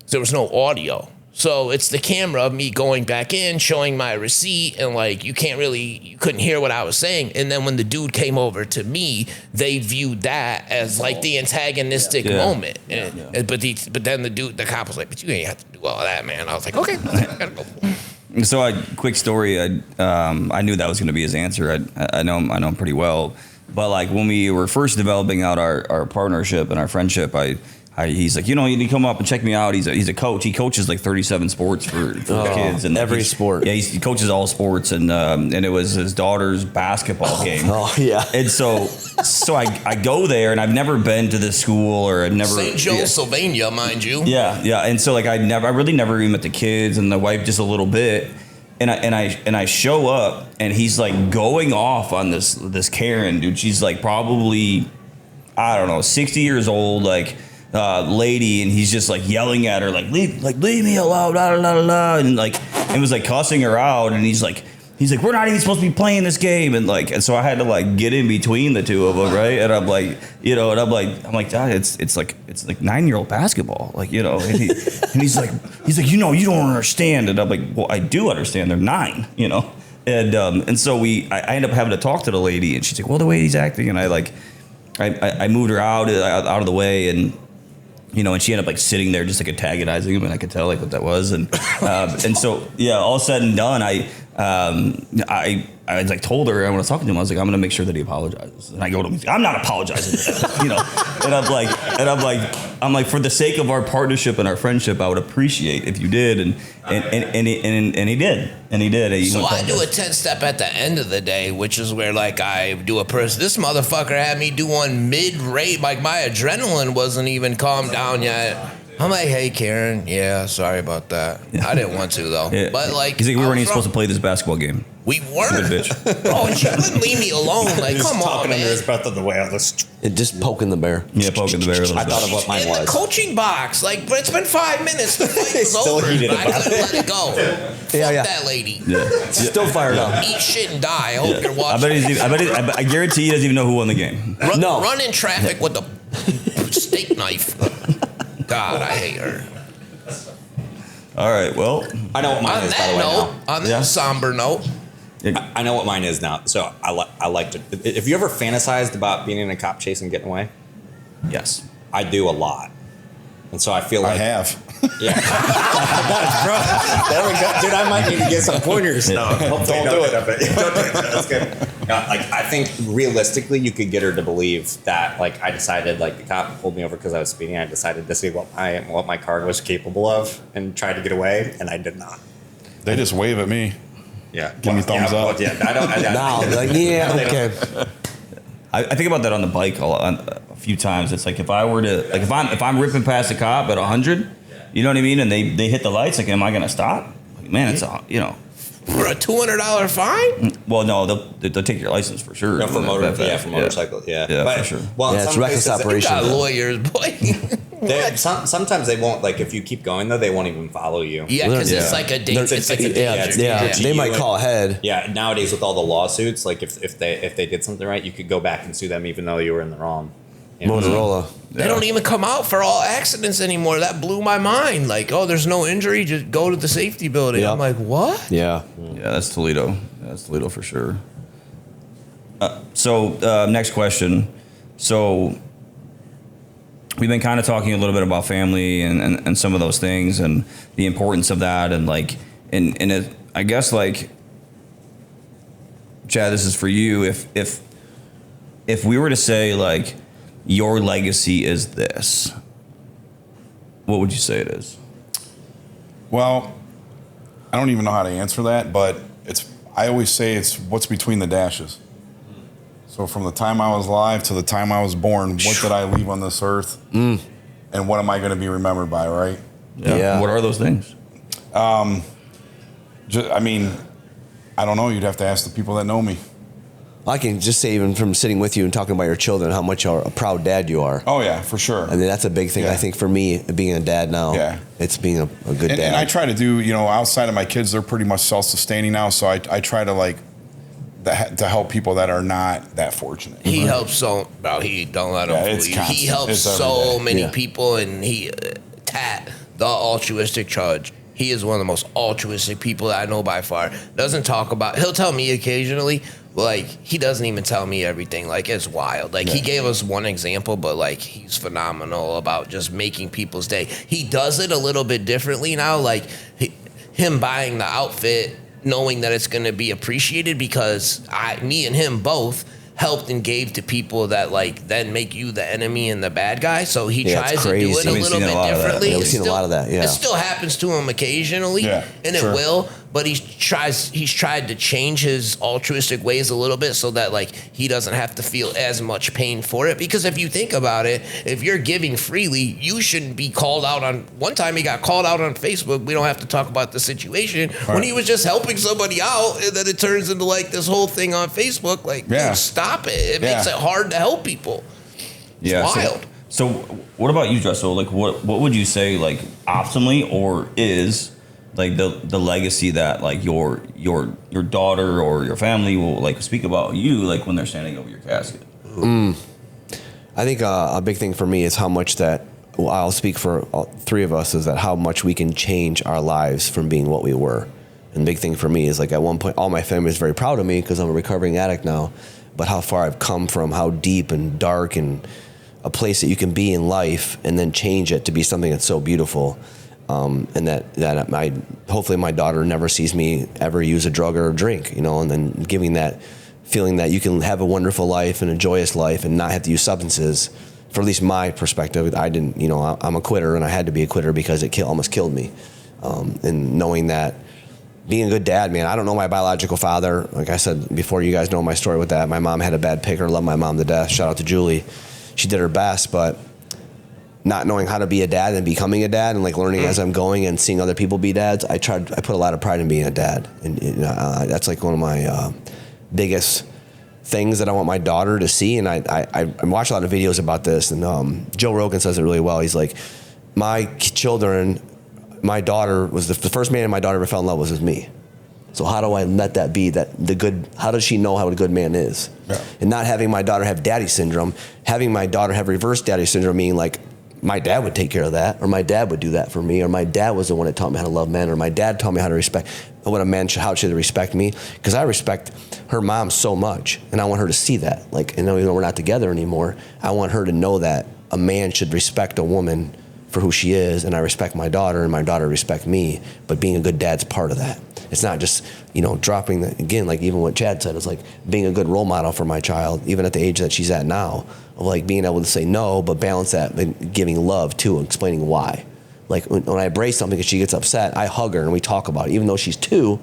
there was no audio. So it's the camera of me going back in, showing my receipt. And like, you couldn't hear what I was saying. And then when the dude came over to me, they viewed that as like the antagonistic moment. But then the cop was like, but you ain't have to do all that, man. I was like, okay, I gotta go. So, quick story. I knew that was going to be his answer. I know him pretty well. But like when we were first developing out our partnership and our friendship, he's like, you need to come up and check me out. He's a coach. He coaches like 37 sports for kids and every sport. Yeah, he coaches all sports, and it was his daughter's basketball game. Oh yeah. And so I go there, and I've never been to this school, or I've never St. Joe, Sylvania, mind you. Yeah. And so like I really never even met the kids and the wife just a little bit. And I show up, and he's like going off on this Karen, dude. She's like probably, I don't know, 60 years old, like lady, and he's just like yelling at her, like leave me alone, blah, blah, blah, and like it was like cussing her out, and he's like we're not even supposed to be playing this game, and so I had to like get in between the two of them, right? And I'm like, I'm like, Dad, it's like 9-year-old basketball, like, and he's like, you don't understand, and I'm like, well, I do understand, they're 9, and so I end up having to talk to the lady, and she's like, well, the way he's acting, and I moved her out of the way, and and she ended up like sitting there just like antagonizing him, and I could tell like what that was, and so all said and done, I like told her, when I was talking to him, I was like, I'm gonna make sure that he apologizes, and I go to him, I'm not apologizing to him, and I'm like, for the sake of our partnership and our friendship, I would appreciate if you did, and he did. So I do a 10-step at the end of the day, which is where like I do a person. This motherfucker had me do one mid-rate, like my adrenaline wasn't even calmed down yet. I'm like, hey, Karen, yeah, sorry about that. I didn't want to, though. Yeah. But like, he's like, we weren't even supposed to play this basketball game. We weren't. Good bitch. Bro, and she wouldn't leave me alone. Like, come on, talking man. under his breath on the way out. Just poking the bear. Yeah, poking the bear. I thought of what mine was. In the coaching box. Like, but it's been 5 minutes. The fight was Still over. heated But I about couldn't let it go. Fuck that lady. Yeah. Still fired up. Eat shit and die. I hope you're watching. I guarantee he doesn't even know who won the game. Run in traffic with a steak knife. God, I hate her. All right, well, I know what mine is, by the way. On that somber note, I know what mine is now. So I like to. If you ever fantasized about being in a cop chase and getting away? Yes, I do a lot, and so I feel like I have. Yeah, there we go, dude. I might need to get some pointers. No, don't do it. Don't do it. That's good. Like, I think realistically, you could get her to believe that. Like, I decided, like, the cop pulled me over because I was speeding. I decided to see what my car was capable of and tried to get away, and I did not. They just wave at me. Yeah, give me thumbs up. Yeah, I don't. Like, yeah, okay. I think about that on the bike a few times. It's like if I were to, like, if I'm ripping past a cop at 100, you know what I mean, and they hit the lights, like, am I gonna stop? Like, man, it's for a $200 fine? Well, no, they'll take your license for sure. No, for motorcycle. Yeah, but, for sure. Well, it's reckless operation. You got lawyers, boy. Sometimes they won't. Like, if you keep going though, they won't even follow you. Yeah, because it's like a danger. It's like a danger. They might call ahead. Yeah, nowadays with all the lawsuits, like if they did something right, you could go back and sue them even though you were in the wrong. Motorola. They don't even come out for all accidents anymore. That blew my mind. Like, oh, there's no injury, just go to the safety building. Yep. I'm like, what? Yeah. Yeah, that's Toledo. That's Toledo for sure. So next question. So we've been kind of talking a little bit about family and some of those things and the importance of that, and like and it, I guess, like, Chad, this is for you. If we were to say, like, your legacy is this, what would you say it is? Well, I don't even know how to answer that, but I always say it's what's between the dashes. So from the time I was alive to the time I was born, what did I leave on this earth? And what am I going to be remembered by, right? Yeah. What are those things? I mean, I don't know. You'd have to ask the people that know me. I can just say, even from sitting with you and talking about your children, how much a proud dad you are. Oh, yeah, for sure. I mean, that's a big thing. Yeah. I think for me, being a dad now, it's being a good dad. And I try to do, outside of my kids, they're pretty much self-sustaining now. So I try to to help people that are not that fortunate. He helps so, bro. He don't let him fool you. He helps so many people, and he TAT, the Altruistic Trudge. He is one of the most altruistic people that I know by far. Doesn't talk about. He'll tell me occasionally. He doesn't even tell me everything. It's wild. He gave us one example, but he's phenomenal about just making people's day. He does it a little bit differently now. Him buying the outfit, knowing that it's going to be appreciated because me and him both helped and gave to people that then make you the enemy and the bad guy. So he tries to do it a little bit differently. Yeah, we've seen a lot of that. Yeah, it still happens to him occasionally, and it will. But he's tried to change his altruistic ways a little bit so that he doesn't have to feel as much pain for it. Because if you think about it, if you're giving freely, you shouldn't be called out on. One time he got called out on Facebook. We don't have to talk about the situation when he was just helping somebody out, and then it turns into this whole thing on Facebook. Dude, stop it! It makes it hard to help people. It's wild. So what about you, Dressel? What would you say optimally or is the legacy that your daughter or your family will speak about you when they're standing over your casket? I think a big thing for me is how much that I'll speak for all three of us is that how much we can change our lives from being what we were. And the big thing for me is at one point all my family is very proud of me because I'm a recovering addict now, but how far I've come from how deep and dark and a place that you can be in life and then change it to be something that's so beautiful. And that hopefully my daughter never sees me ever use a drug or a drink, and then giving that feeling that you can have a wonderful life and a joyous life and not have to use substances. For at least my perspective, I didn't, I'm a quitter and I had to be a quitter because it almost killed me. And knowing that being a good dad, man, I don't know my biological father. Like I said before, you guys know my story with that. My mom had a bad picker, love my mom to death. Shout out to Julie. She did her best, but not knowing how to be a dad and becoming a dad and learning as I'm going and seeing other people be dads, I put a lot of pride in being a dad. And that's one of my biggest things that I want my daughter to see. And I watch a lot of videos about this, and Joe Rogan says it really well. He's like, my children, my daughter was the first man my daughter ever fell in love with me. So how do I let that be how does she know how a good man is? Yeah. And not having my daughter have daddy syndrome, having my daughter have reverse daddy syndrome, meaning my dad would take care of that, or my dad would do that for me, or my dad was the one that taught me how to love men, or my dad taught me how to respect what a man how should respect me, because I respect her mom so much, and I want her to see that. Even though we're not together anymore, I want her to know that a man should respect a woman for who she is, and I respect my daughter, and my daughter respect me. But being a good dad's part of that. It's not just dropping the, again, even what Chad said, it's being a good role model for my child, even at the age that she's at now, of being able to say no, but balance that and giving love too, and explaining why. When I brace something and she gets upset, I hug her and we talk about it. Even though she's 2,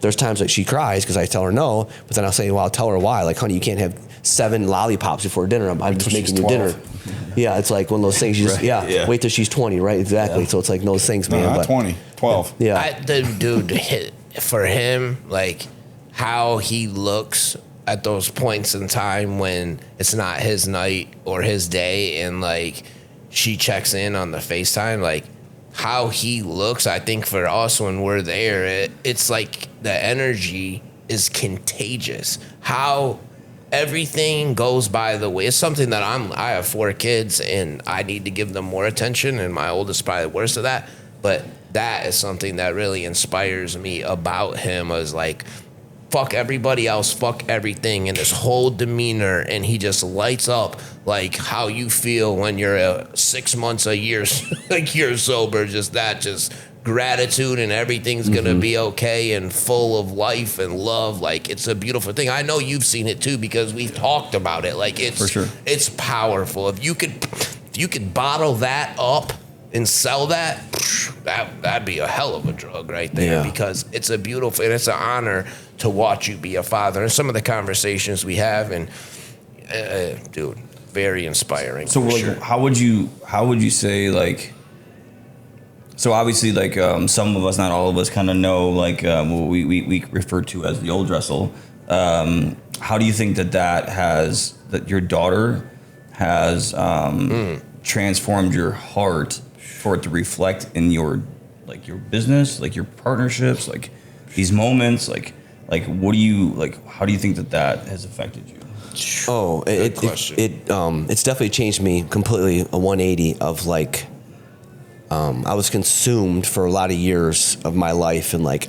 there's times that she cries because I tell her no, but then I'll say, well, I'll tell her why. Honey, you can't have 7 lollipops before dinner. I'm just making you dinner. Yeah, it's one of those things. You just, wait till she's 20, right? Exactly. Yeah. So it's those things, man. No, not 20, 12. Yeah. Dude, for him, how he looks at those points in time when it's not his night or his day, and she checks in on the FaceTime, how he looks, I think for us when we're there, it's the energy is contagious. How everything goes by the way. It's something that I have 4 kids and I need to give them more attention, and my oldest is probably worse of that. But that is something that really inspires me about him, is fuck everybody else, fuck everything, and his whole demeanor, and he just lights up how you feel when you're 6 months, a year, you're sober, just gratitude and everything's gonna be okay and full of life and love. It's a beautiful thing. I know you've seen it too because we've talked about it. It's for sure. It's powerful. If you could bottle that up and sell that'd be a hell of a drug right there, because it's a beautiful, and it's an honor to watch you be a father, and some of the conversations we have, and dude, very inspiring. So, like, sure. how would you say, like? So obviously, like, some of us, not all of us, kind of know, like, what we refer to as the old Dressel. How do you think that your daughter has transformed your heart for it to reflect in your business, like your partnerships, like these moments, like what do you like? How do you think that has affected you? Oh, it's definitely changed me completely, a 180 of like, I was consumed for a lot of years of my life, and like,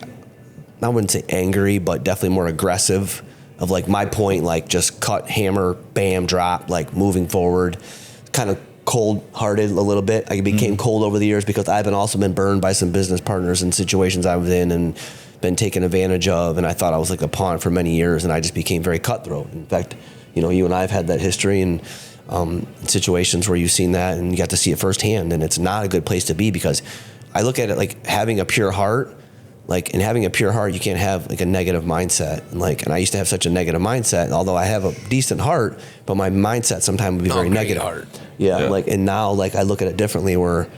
I wouldn't say angry, but definitely more aggressive of like my point, like just cut, hammer, bam, drop, like moving forward, kind of cold-hearted a little bit. I became cold over the years because I've also been burned by some business partners and situations I was in and been taken advantage of, and I thought I was like a pawn for many years, and I just became very cutthroat. In fact, you and I have had that history and situations where you've seen that and you got to see it firsthand, and it's not a good place to be, because I look at it like having a pure heart. Like, in having a pure heart, you can't have like a negative mindset. And I used to have such a negative mindset, although I have a decent heart, but my mindset sometimes would be very negative. Heart. Yeah. Like, and now like I look at it differently, even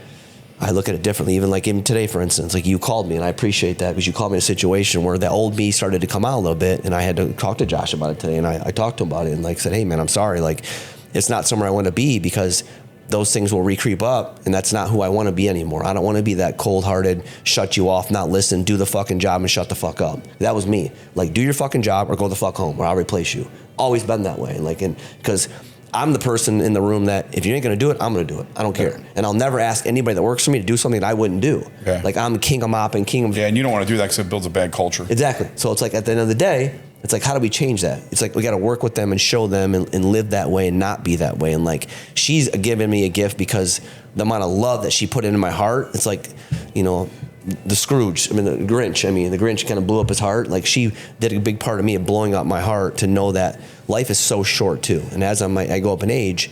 today, for instance, like you called me, and I appreciate that, because you called me in a situation where the old me started to come out a little bit, and I had to talk to Josh about it today, and I talked to him about it and like said, hey man, I'm sorry. Like, it's not somewhere I want to be, because those things will re-creep up, and that's not who I want to be anymore. I don't want to be that cold-hearted, shut you off, not listen, do the fucking job and shut the fuck up. That was me. Like, do your fucking job or go the fuck home, or I'll replace you. Always been that way. Like, because I'm the person in the room that if you ain't gonna do it, I'm gonna do it. I don't care. And I'll never ask anybody that works for me to do something that I wouldn't do. Okay. Like, I'm the king of mopping, king of... Yeah, and you don't want to do that because it builds a bad culture. Exactly. So it's like, at the end of the day, it's like, how do we change that? It's like, we got to work with them and show them and live that way and not be that way. And like, she's given me a gift because the amount of love that she put into my heart. It's like, the Scrooge, the Grinch kind of blew up his heart. Like, she did a big part of me of blowing up my heart to know that life is so short too. And as I go up in age,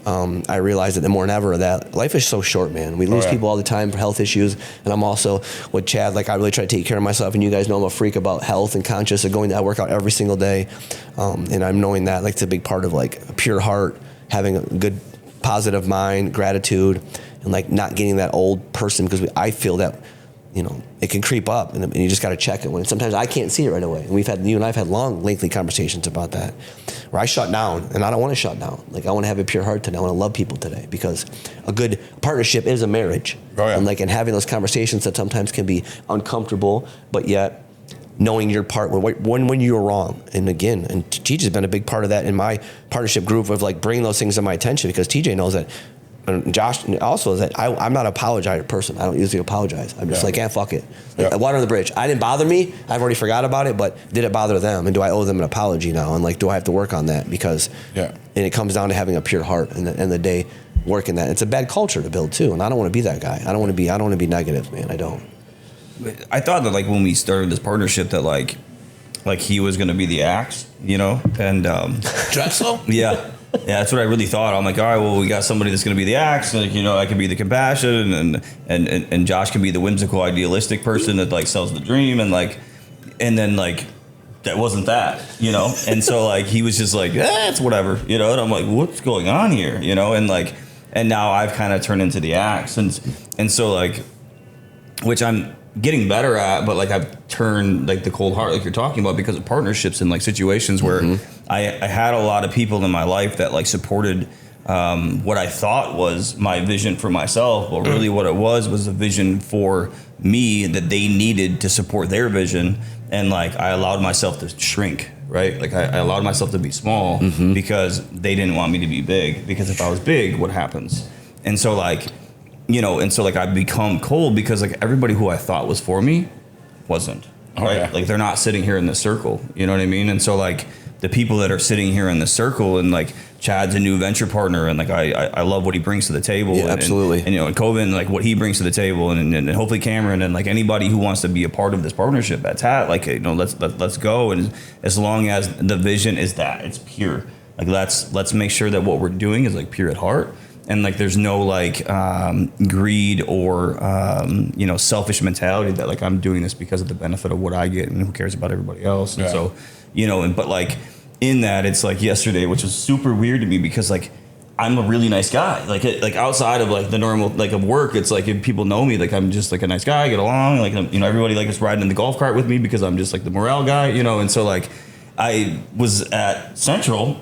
I realize that more than ever that life is so short, man. We lose people all the time for health issues. And I'm also with Chad, like, I really try to take care of myself. And you guys know I'm a freak about health and conscious of I work out every single day. And I'm knowing that, like, it's a big part of like a pure heart, having a good positive mind, gratitude, and like not getting that old person, because I feel that, it can creep up, and you just got to check it when sometimes I can't see it right away. And you and I've had long, lengthy conversations about that, where I shut down, and I don't want to shut down. Like, I want to have a pure heart today. I want to love people today, because a good partnership is a marriage. Oh, yeah. And having those conversations that sometimes can be uncomfortable, but yet knowing your part when you're wrong. And again, and TJ's been a big part of that in my partnership group of like bringing those things to my attention, because TJ knows that. And Josh also is that I'm not an apologetic person. I don't usually apologize. I'm just fuck it. Like, water on the bridge. I didn't bother me. I've already forgot about it, but did it bother them? And do I owe them an apology now? And like, do I have to work on that? Because and it comes down to having a pure heart, and at the end of the day, working that. It's a bad culture to build too, and I don't want to be that guy. I don't want to be negative, man. I don't. I thought that like when we started this partnership that like he was going to be the axe, and Dressel? Yeah. Yeah, that's what I really thought. I'm like, all right, well, we got somebody that's going to be the axe. Like, I can be the compassion, and Josh can be the whimsical, idealistic person that like sells the dream, and then that wasn't that, And so like he was just like, it's whatever, And I'm like, what's going on here, and now I've kind of turned into the axe, and so like, which I'm getting better at, but like I've turned like the cold heart, like you're talking about, because of partnerships and like situations where I had a lot of people in my life that like supported what I thought was my vision for myself, but really what it was a vision for me that they needed to support their vision. And like I allowed myself to shrink, right? Like I allowed myself to be small because they didn't want me to be big, because if I was big, what happens? And so like, I've become cold because like everybody who I thought was for me wasn't, right? Yeah. Like they're not sitting here in this circle, you know what I mean? And so like the people that are sitting here in the circle, and like Chad's a new venture partner, and like I love what he brings to the table. Yeah, absolutely. And Coven, like what he brings to the table, and hopefully Cameron, and like anybody who wants to be a part of this partnership at TAT, like let's go. And as long as the vision is that it's pure, like let's make sure that what we're doing is like pure at heart. and like there's no like greed or selfish mentality that like I'm doing this because of the benefit of what I get, and who cares about everybody else. And so but like in that, it's like yesterday, which was super weird to me because like I'm a really nice guy. Like outside of like the normal like of work, it's like if people know me, like I'm just like a nice guy, I get along. Like everybody like is riding in the golf cart with me because I'm just like the morale guy, And so like I was at Central,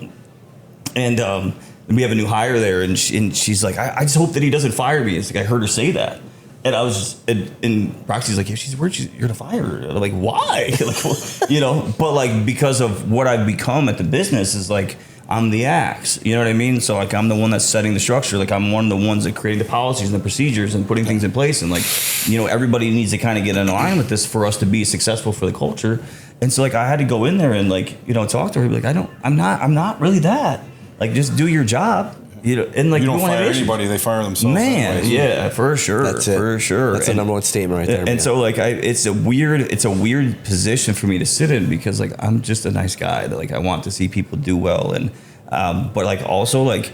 and we have a new hire there, and she's like, I just hope that he doesn't fire me. It's like I heard her say that. And I was just, and Roxy's like, yeah, she's worried you're gonna fire her. I'm like, why? Like, but like because of what I've become at the business is like I'm the axe. You know what I mean? So like I'm the one that's setting the structure. Like I'm one of the ones that creating the policies and the procedures and putting things in place. And like everybody needs to kind of get in line with this for us to be successful for the culture. And so like I had to go in there and like talk to her. Like I'm not really that. Like just do your job. And like you don't fire anybody, they fire themselves. Man, yeah, for sure. That's it. For sure. That's the number one statement right there. And so like it's a weird position for me to sit in because like I'm just a nice guy that like I want to see people do well, and but like also like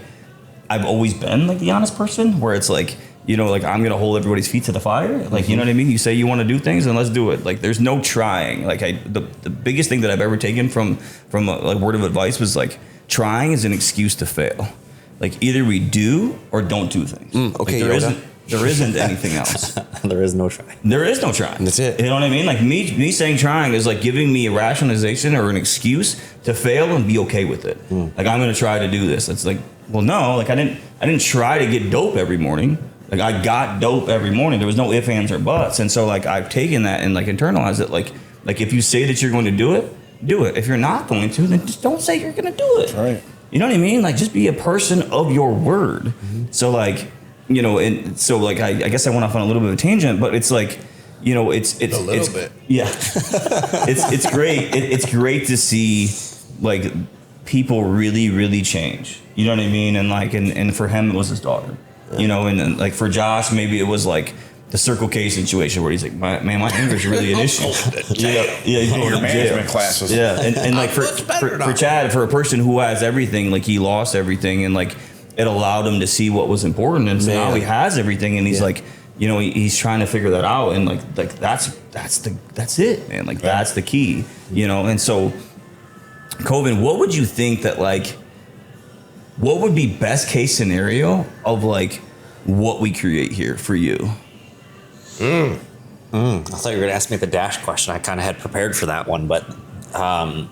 I've always been like the honest person where it's like like I'm gonna hold everybody's feet to the fire. Like you know what I mean? You say you want to do things and let's do it. Like there's no trying. Like the biggest thing that I've ever taken from a word of advice was like trying is an excuse to fail. Like either we do or don't do things. Okay, like there isn't anything else. There is no trying. There is no trying. That's it. You know what I mean? Like me saying trying is like giving me a rationalization or an excuse to fail and be okay with it. Like I'm gonna try to do this. It's like, well, no, like I didn't try to get dope every morning. Like I got dope every morning. There was no ifs, ands, or buts. And so like I've taken that and like internalized it. Like if you say that you're going to do it, do it. If you're not going to, then just don't say you're gonna do it. Right. You know what I mean? Like, just be a person of your word. So, like, and so, like, I guess I went off on a little bit of a tangent, but it's like, it's a little bit. Yeah. it's great. It's great to see, like, people really, really change. You know what I mean? And, like, and for him, it was his daughter. And like, for Josh, maybe it was, like, the Circle K situation where he's like, my anger is really an issue. He's going to management classes. Yeah, and like for Chad, for a person who has everything, like he lost everything, and like it allowed him to see what was important, and so now he has everything, and he's like, he's trying to figure that out, and like that's it, man. Like that's the key, And so, Coven, what would you think that like, what would be best case scenario of like what we create here for you? I thought you were going to ask me the Dash question. I kind of had prepared for that one, but I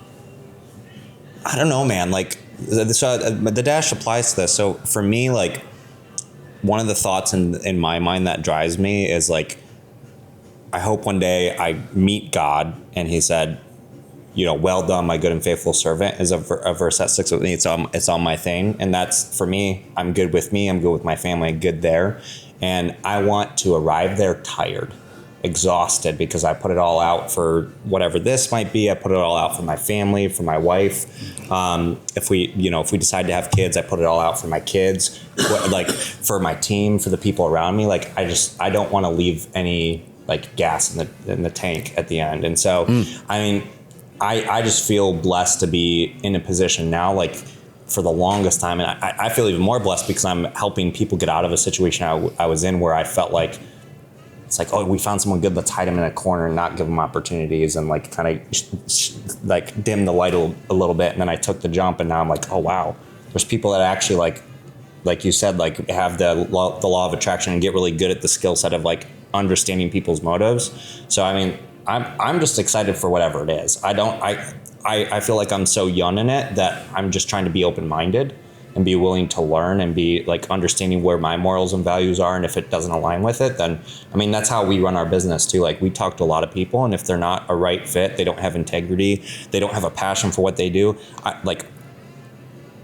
don't know, man. Like the Dash applies to this. So for me, like one of the thoughts in my mind that drives me is like, I hope one day I meet God and he said, well done, my good and faithful servant, is a verse that sticks with me. It's on my thing. And that's for me. I'm good with me. I'm good with my family. I'm good there. And I want to arrive there tired, exhausted, because I put it all out for whatever this might be. I put it all out for my family, for my wife. If we decide to have kids, I put it all out for my kids, like for my team, for the people around me. Like I don't want to leave any like gas in the tank at the end. And so, I mean, I just feel blessed to be in a position now, like for the longest time. And I feel even more blessed because I'm helping people get out of a situation I was in where I felt like, it's like, oh, we found someone good, let's hide them in a corner and not give them opportunities and like kind of like dim the light a little bit. And then I took the jump and now I'm like, oh, wow, there's people that actually like you said, like have the law of attraction and get really good at the skill set of like understanding people's motives. So, I mean, I'm just excited for whatever it is. I feel like I'm so young in it that I'm just trying to be open-minded and be willing to learn and be like understanding where my morals and values are. And if it doesn't align with it, then, I mean, that's how we run our business too. Like we talk to a lot of people, and if they're not a right fit, they don't have integrity, they don't have a passion for what they do.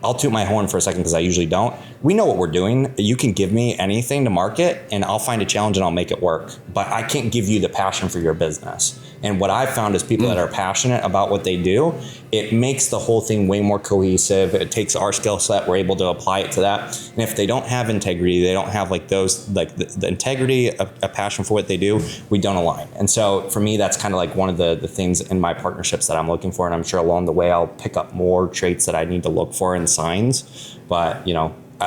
I'll toot my horn for a second because I usually don't. We know what we're doing. You can give me anything to market and I'll find a challenge and I'll make it work. But I can't give you the passion for your business. And what I've found is people that are passionate about what they do, it makes the whole thing way more cohesive. It takes our skill set, we're able to apply it to that. And if they don't have integrity, they don't have like those, like the integrity, a passion for what they do, we don't align. And so for me, that's kind of like one of the things in my partnerships that I'm looking for. And I'm sure along the way, I'll pick up more traits that I need to look for in signs. But,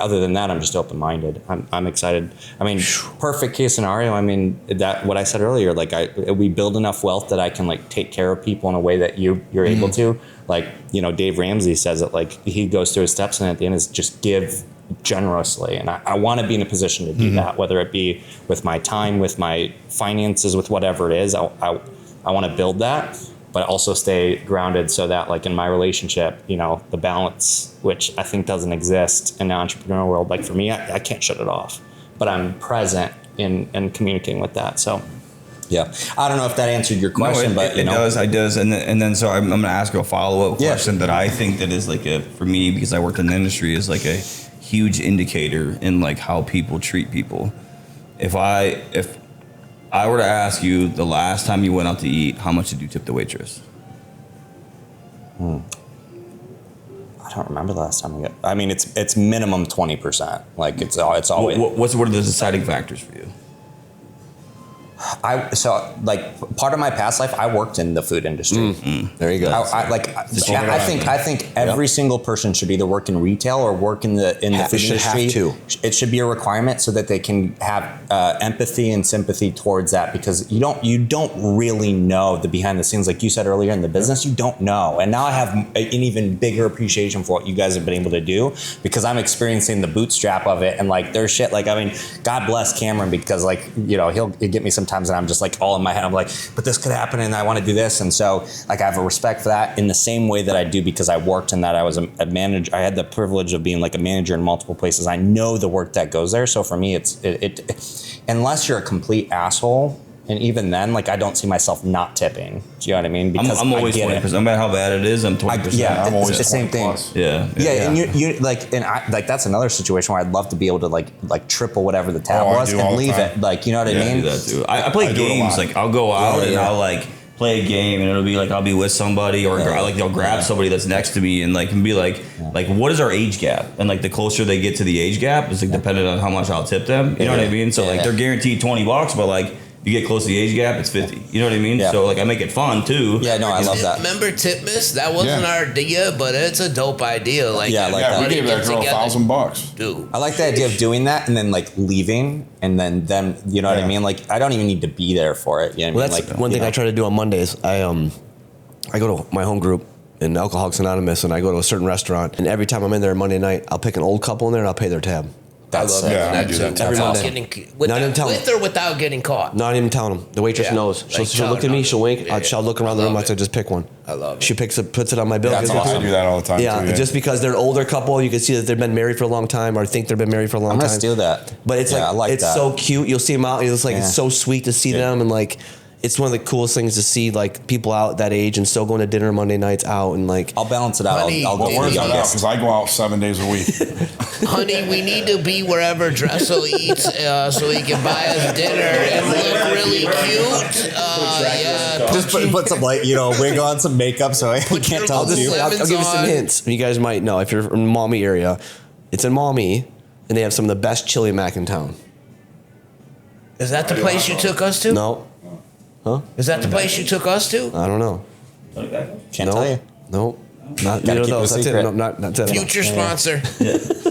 other than that, I'm just open-minded. I'm excited. I mean, perfect case scenario. I mean, that what I said earlier, like we build enough wealth that I can like take care of people in a way that you're able to. Like, you know, Dave Ramsey says it, like he goes through his steps and at the end is just give generously. And I want to be in a position to do that, whether it be with my time, with my finances, with whatever it is. I want to build that, but also stay grounded so that like in my relationship, you know, the balance, which I think doesn't exist in the entrepreneurial world. Like for me, I can't shut it off, but I'm present in communicating with that. So yeah, I don't know if that answered your question, but it does. And then so I'm going to ask you a follow-up question that I think that is like for me, because I worked in the industry, is like a huge indicator in like how people treat people. If I were to ask you the last time you went out to eat, how much did you tip the waitress? I don't remember the last time we got. I mean, it's minimum 20%. Like it's always. What are the deciding factors for you? Part of my past life, I worked in the food industry. There you go. I think every single person should either work in retail or work in the food industry. Have to. It should be a requirement so that they can have empathy and sympathy towards that, because you don't really know the behind the scenes, like you said earlier in the business. You don't know, and now I have an even bigger appreciation for what you guys have been able to do, because I'm experiencing the bootstrap of it, and like there's shit. Like I mean, God bless Cameron, because like you know he'll get me sometimes and I'm just like all in my head. I'm like, but this could happen and I want to do this. And so like I have a respect for that in the same way that I do because I worked in that. I was a manager. I had the privilege of being like a manager in multiple places. I know the work that goes there. So for me, it's unless you're a complete asshole, and even then, like I don't see myself not tipping. Do you know what I mean? Because I'm always 20%. No matter how bad it is, I'm 20%. Yeah, I'm always it's the same thing. Yeah. And you like, and I like that's another situation where I'd love to be able to like triple whatever the tab was and leave it. Like you know what I mean? I do that too. I play games. Like I'll go out and I'll like play a game, and it'll be like I'll be with somebody, or I'll grab somebody that's next to me and be like what is our age gap? And like the closer they get to the age gap is like dependent on how much I'll tip them. You know what I mean? So like they're guaranteed $20, but like you get close to the age gap, it's 50. You know what I mean? Yeah. So like I make it fun too. Yeah, no, I love that. Remember Titmus? That wasn't our idea, but it's a dope idea. Like Yeah, I like that. we gave that girl $1,000. Dude. I like the idea of doing that and then like leaving and then them, you know what I mean? Like I don't even need to be there for it. You know what I mean? That's one thing I try to do on Mondays. I go to my home group in Alcoholics Anonymous, and I go to a certain restaurant, and every time I'm in there Monday night, I'll pick an old couple in there and I'll pay their tab. That's I love Yeah, I that do too. that every Without Monday. getting, Not even tell with them. or without getting caught. Not even telling them. The waitress Yeah. knows. Like, She'll look at me. She'll wink. She'll look around the room. I say, just pick one. I love it. She puts it on my bill. That's gives it to awesome. I them. do that all the time. Yeah, too, just because they're an older couple, you can see that they've been married for a long time, or think they've been married for a long I'm time. gonna steal that. But it's Yeah, I like it's that. so cute. You'll see them out. It's like it's so sweet to see them, and like it's one of the coolest things to see, like people out that age and still going to dinner Monday nights out, and like I'll balance it out. Honey, I'll go well, for the Where's that out? youngest. Because I go out 7 days a week. Honey, we need to be wherever Dressel eats so he can buy us dinner and look really cute. Yeah, Just put some like wig on, some makeup, so I can't your tell little you. slip- I'll give you some on. hints. You guys might know if you're from the Maumee area. It's in Maumee, and they have some of the best chili mac in town. is that the place you took us to? No, Is that the place you took us to? I don't know. Can't no, tell you. no, not Gotta neither of keep it a those. That's it. secret. No, not that's it. Future sponsor.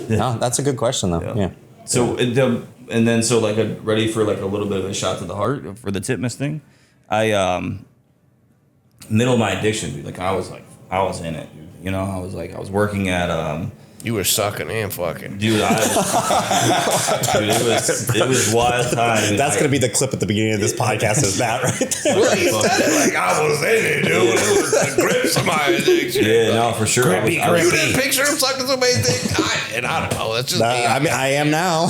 No, that's a good question though. Yeah. So ready for like a little bit of a shot to the heart for the Titmus thing. I middle of my addiction, dude. Like I was in it, dude. You know, I was working at You were sucking and fucking. dude, it was wild time. That's gonna be the clip at the beginning of this podcast. Is that right? Well, you said it like I was in it, dude. It was the grips of my addiction. Yeah, no, for sure. You didn't picture him sucking somebody's dick? I don't know. That's just me. I mean, I am now.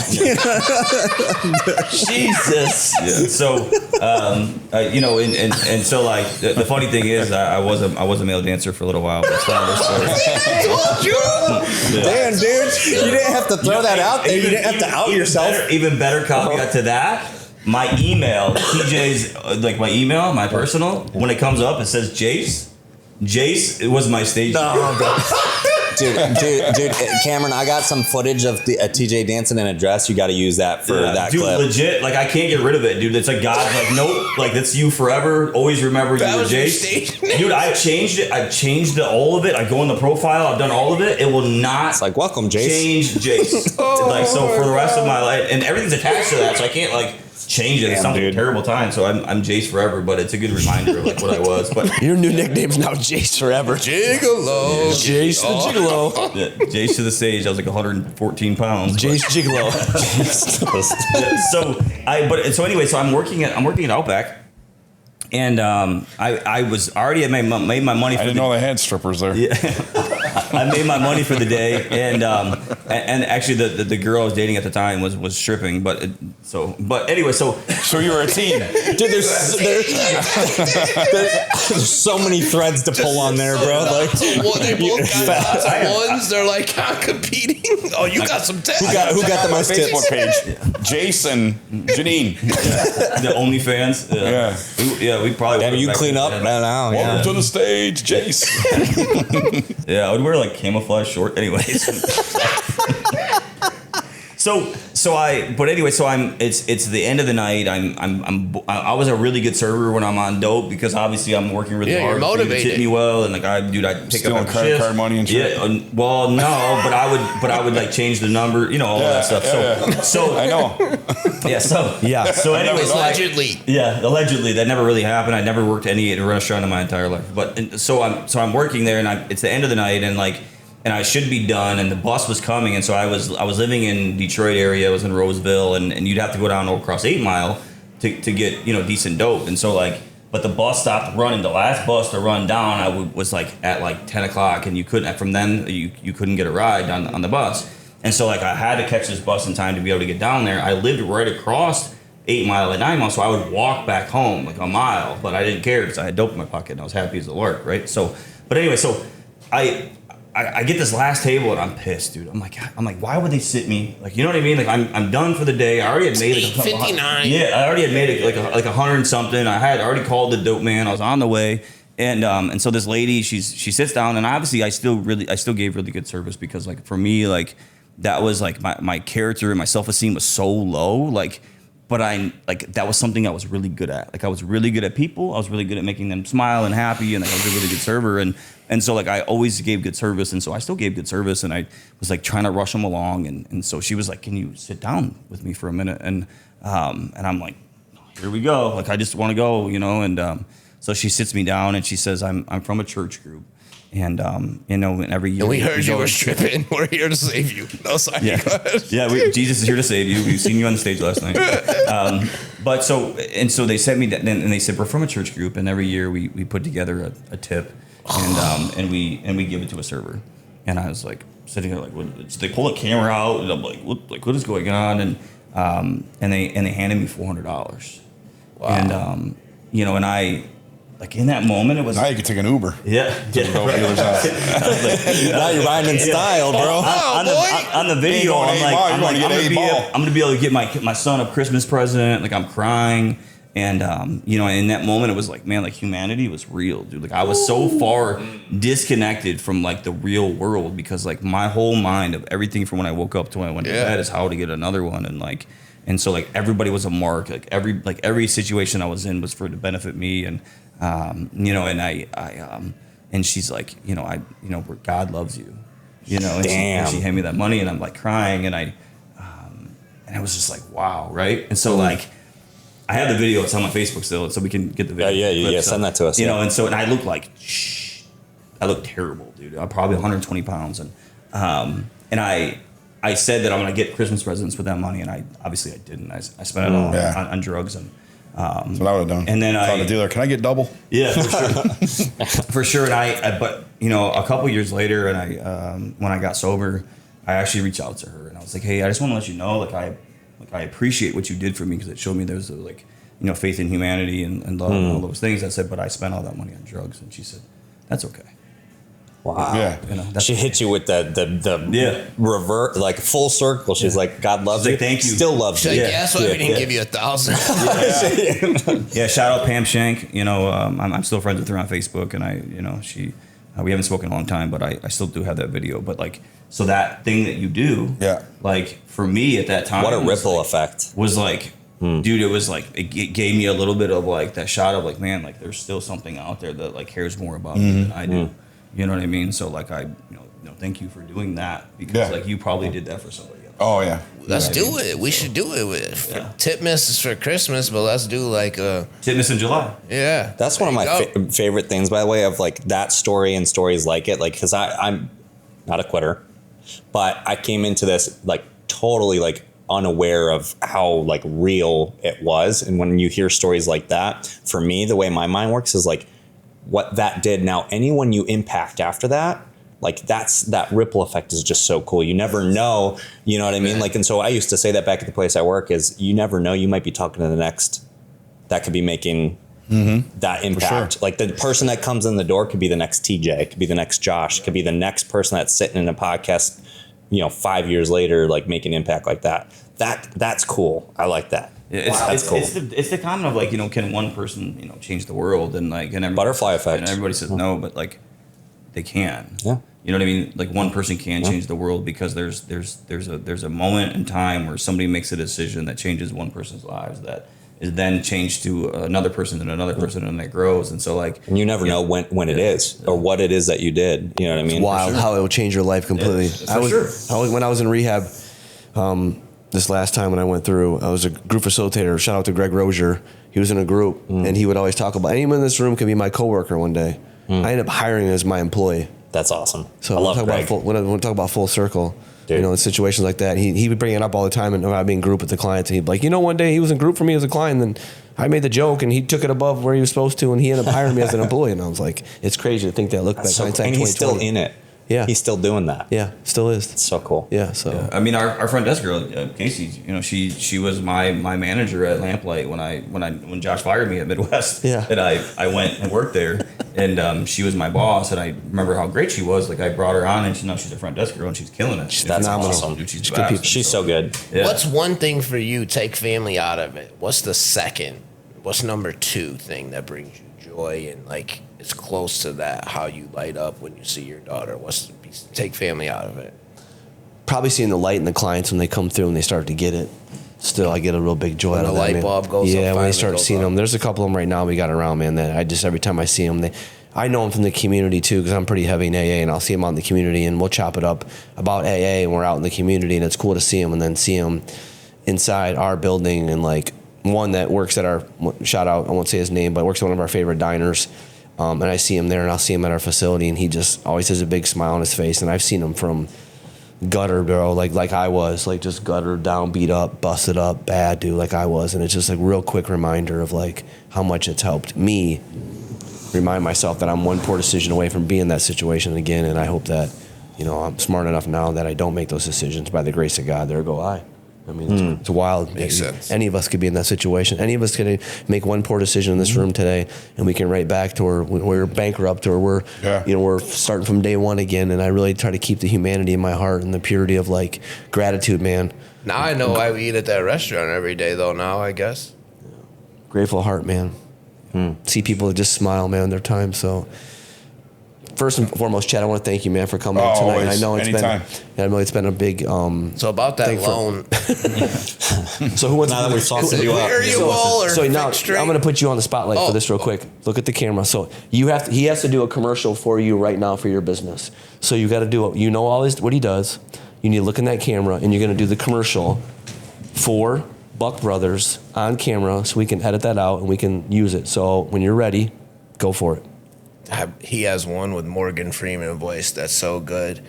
Jesus. Yeah. So, and so like the funny thing is, I was a male dancer for a little while, but it's not another story. I told you. Yeah. Damn, dude, you didn't have to throw that out there. You didn't have to out yourself. Even better caveat to that. My email, TJ's, like my email, my personal, when it comes up, it says Jace. Jace, it was my stage. No, dude, Cameron, I got some footage of TJ dancing in a dress. You got to use that for that dude, clip. Legit, like I can't get rid of it, dude. It's like God's like, nope, like that's you forever. Always remember you were Jace. Dude, I've changed it. I've changed all of it. I go in the profile. I've done all of it. It will not. It's like, welcome, Jace. Change Jace. Like so for the rest of my life, and everything's attached to that, so I can't like change it. It's not a terrible time. So I'm Jace forever, but it's a good reminder of like what I was. But your new nickname's now Jace forever. Gigolo. Jace the Gigolo. yeah, Jace to the stage. I was like 114 pounds. Jace Gigolo. So anyway, so I'm working at Outback. And I was already had made my money. I didn't know they had strippers there. Yeah, I made my money for the day, and actually the girl I was dating at the time was stripping. But anyway, so you were a teen. Dude, there's so many threads to pull on there, bro. Like, they both got lots of ones. They're like competing. Oh, you got some tips. Who got the most tips? Facebook page. Jason, Janine. The OnlyFans. Yeah, we probably. Damn, you clean up now. Welcome to the stage, Jace. Yeah, I would wear like camouflage short. Anyways. It's the end of the night. I was a really good server when I'm on dope because obviously I'm working really hard. You're motivated. Hit me well, and like I pick Stealing up credit card money and shit. Yeah, well, no, but I would like change the number, all that stuff. So I know. Yeah. So anyways, allegedly. Allegedly that never really happened. I never worked at a restaurant in my entire life. But so I'm working there, and it's the end of the night, and like. And I should be done, and the bus was coming, and so I was living in Detroit area. I was in Roseville, and you'd have to go down across 8 Mile to get decent dope. And so like, but the bus stopped running. The last bus to run down, was like at like 10 o'clock, and you couldn't from then you couldn't get a ride on the bus. And so like I had to catch this bus in time to be able to get down there. I lived right across 8 Mile and 9 Mile, so I would walk back home like a mile, but I didn't care because I had dope in my pocket and I was happy as a lark, right? So, but anyway, so I get this last table and I'm pissed, dude. I'm like, why would they sit me? Like, you know what I mean? Like, I'm done for the day. I already had made like 59. Yeah, I already had made it like 100 and something. I had already called the dope man. I was on the way, and so this lady, she sits down, and obviously I still gave really good service because like for me, like that was like my character and my self-esteem was so low, like. But that was something I was really good at. Like I was really good at people. I was really good at making them smile and happy, and like, I was a really good server. And so like I always gave good service, and so I still gave good service, and I was like trying to rush them along, and so she was like, "Can you sit down with me for a minute?" And I'm like, "Here we go." Like I just want to go, And so she sits me down, and she says, "I'm from a church group." And and every year we heard you were stripping. We're here to save you. No, sorry. Yeah. Jesus is here to save you. We've seen you on the stage last night. But so they sent me that, and they said we're from a church group, and every year we put together a tip, and we give it to a server. And I was like sitting there like, what? So they pull a camera out, and I'm like, what is going on? And they handed me $400. Wow. And and I. Like in that moment, it was. Now you could take an Uber. Yeah. Now you're riding in style, bro. On the video, I'm gonna be able to get my son a Christmas present. Like I'm crying, and in that moment, it was like, man, like humanity was real, dude. Like I was so far disconnected from like the real world because like my whole mind of everything from when I woke up to when I went to bed is how to get another one, and so like everybody was a mark. Like every situation I was in was to benefit me, and. And she's like, God loves you, and she handed me that money, and I'm like crying, and I was just like, wow, right? And so like, I have the video. It's on my Facebook still, so we can get the video. Yeah. Send that to us. And I look like, I look terrible, dude. I'm probably 120 pounds, and I said that I'm gonna get Christmas presents with that money, and I didn't. I spent it all on drugs and. That's what I would have done. And then I the dealer, can I get double? Yeah, for sure. For sure. And but a couple years later, and when I got sober, I actually reached out to her, and I was like, hey, I just want to let you know, I appreciate what you did for me because it showed me there's faith in humanity and love and all those things. I said, but I spent all that money on drugs, and she said, that's okay. Wow. Yeah. She hit you with the revert, like full circle. She's like, God loves you. Thank you. Still loves you. Like, that's why we didn't give you 1,000. Yeah. Shout out Pam Shank. I'm still friends with her on Facebook, and she We haven't spoken in a long time, but I still do have that video. But like, so that thing that you do, like for me at that time, what a ripple effect was like, dude, it was like, it gave me a little bit of like that shot of like, man, like there's still something out there that like cares more about me than I do. You know what I mean? So like thank you for doing that, because like you probably did that for somebody else. Oh yeah. Let's do it. We should do it with Titmas is for Christmas, but let's do like a Titmas in July. Yeah. That's one of my favorite things, by the way, of like that story and stories like it. Like, because I'm not a quitter, but I came into this like totally like unaware of how like real it was. And when you hear stories like that, for me, the way my mind works is like what that did. Now, anyone you impact after that, like that ripple effect is just so cool. You never know, you know what I mean? Like, and so I used to say that back at the place I work is you never know, you might be talking to the next that could be making that impact. Sure. Like the person that comes in the door could be the next TJ, could be the next Josh, could be the next person that's sitting in a podcast, 5 years later, like making impact like that. That's cool. I like that. It's cool. It's the comment of like, can one person, change the world, and like, and butterfly effect. And everybody says no, but like they can. Yeah. You know what I mean? Like one person can change the world, because there's a moment in time where somebody makes a decision that changes one person's lives, that is then changed to another person and another person, and that grows. And so like, and you never know when it is or what it is that you did. You know what I mean? It's wild how it will change your life completely. When I was in rehab, this last time when I went through, I was a group facilitator. Shout out to Greg Rozier. He was in a group, and he would always talk about anyone in this room could be my coworker one day. I ended up hiring him as my employee. That's awesome. So I love Greg. When I talk about full circle, dude. In situations like that, he would bring it up all the time, and I'd be in group with the clients, and he'd be like, one day he was in group for me as a client, and then I made the joke, and he took it above where he was supposed to, and he ended up hiring me as an employee. And I was like, it's crazy to think that. Look back, and he's still in it. Yeah, he's still doing that. Yeah, still is. It's so cool. Yeah. So I mean, our front desk girl, Casey, she was my manager at Lamplight when Josh fired me at Midwest. Yeah. And I went and worked there, and she was my boss, and I remember how great she was. Like I brought her on, and she's a front desk girl, and she's killing it. That's phenomenal. Awesome. Dude, she's good people. She's so good. Yeah. What's one thing for you? Take family out of it. What's the second? What's number 2 thing that brings you joy and like is close to that? How you light up when you see your daughter? Take family out of it. Probably seeing the light in the clients when they come through and they start to get it. Still, I get a real big joy out of that. The light bulb goes up. Yeah, when they start seeing them. There's a couple of them right now we got around, man, that I just, every time I see them, I know them from the community too, because I'm pretty heavy in AA, and I'll see them out in the community, and we'll chop it up about AA, and we're out in the community, and it's cool to see them, and then see them inside our building, and like one that works at our, shout out, I won't say his name, but works at one of our favorite diners. And I see him there, and I'll see him at our facility, and he just always has a big smile on his face. And I've seen him from gutter, bro, like I was, like just gutter down, beat up, busted up, bad, dude, like I was. And it's just a real quick reminder of like how much it's helped me remind myself that I'm one poor decision away from being in that situation again. And I hope that, I'm smart enough now that I don't make those decisions. By the grace of God, there go I. I mean, it's wild. Makes sense. Any of us could be in that situation. Any of us could make one poor decision in this room today, and we can right back to where we're bankrupt, or we're starting from day one again. And I really try to keep the humanity in my heart and the purity of like gratitude, man. Now I know I eat at that restaurant every day, though. Now I guess. Grateful heart, man. See people just smile, man, their time. So. First and foremost, Chad, I want to thank you, man, for coming in tonight. Always, I know it's been a big. So about that loan. So who wants? Now that we've talked to you up. So now I'm going to put you on the spotlight for this real quick. Look at the camera. So he has to do a commercial for you right now for your business. So you got to do it. All what he does. You need to look in that camera, and you're going to do the commercial for Buck Brothers on camera, so we can edit that out and we can use it. So when you're ready, go for it. He has one with Morgan Freeman voice that's so good.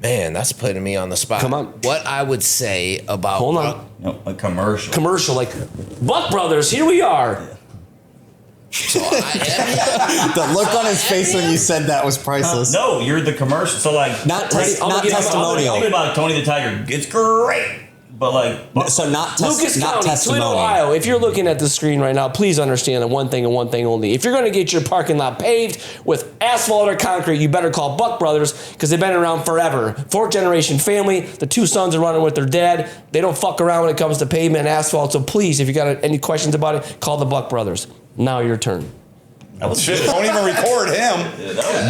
Man, that's putting me on the spot. Come on. What I would say about... Hold on. No, a commercial. Commercial, like, Buck Brothers, here we are. So I the look on his face when you said that was priceless. No, you're the commercial. So like... Not testimonial. I'll be about Tony the Tiger. It's great. But like, so not Lucas not County, testimony. Toledo, Ohio. If you're looking at the screen right now, please understand that one thing and one thing only. If you're going to get your parking lot paved with asphalt or concrete, you better call Buck Brothers, because they've been around forever. 4th-generation family. The 2 sons are running with their dad. They don't fuck around when it comes to pavement and asphalt. So please, if you got any questions about it, call the Buck Brothers. Now your turn. Shit, don't even record him.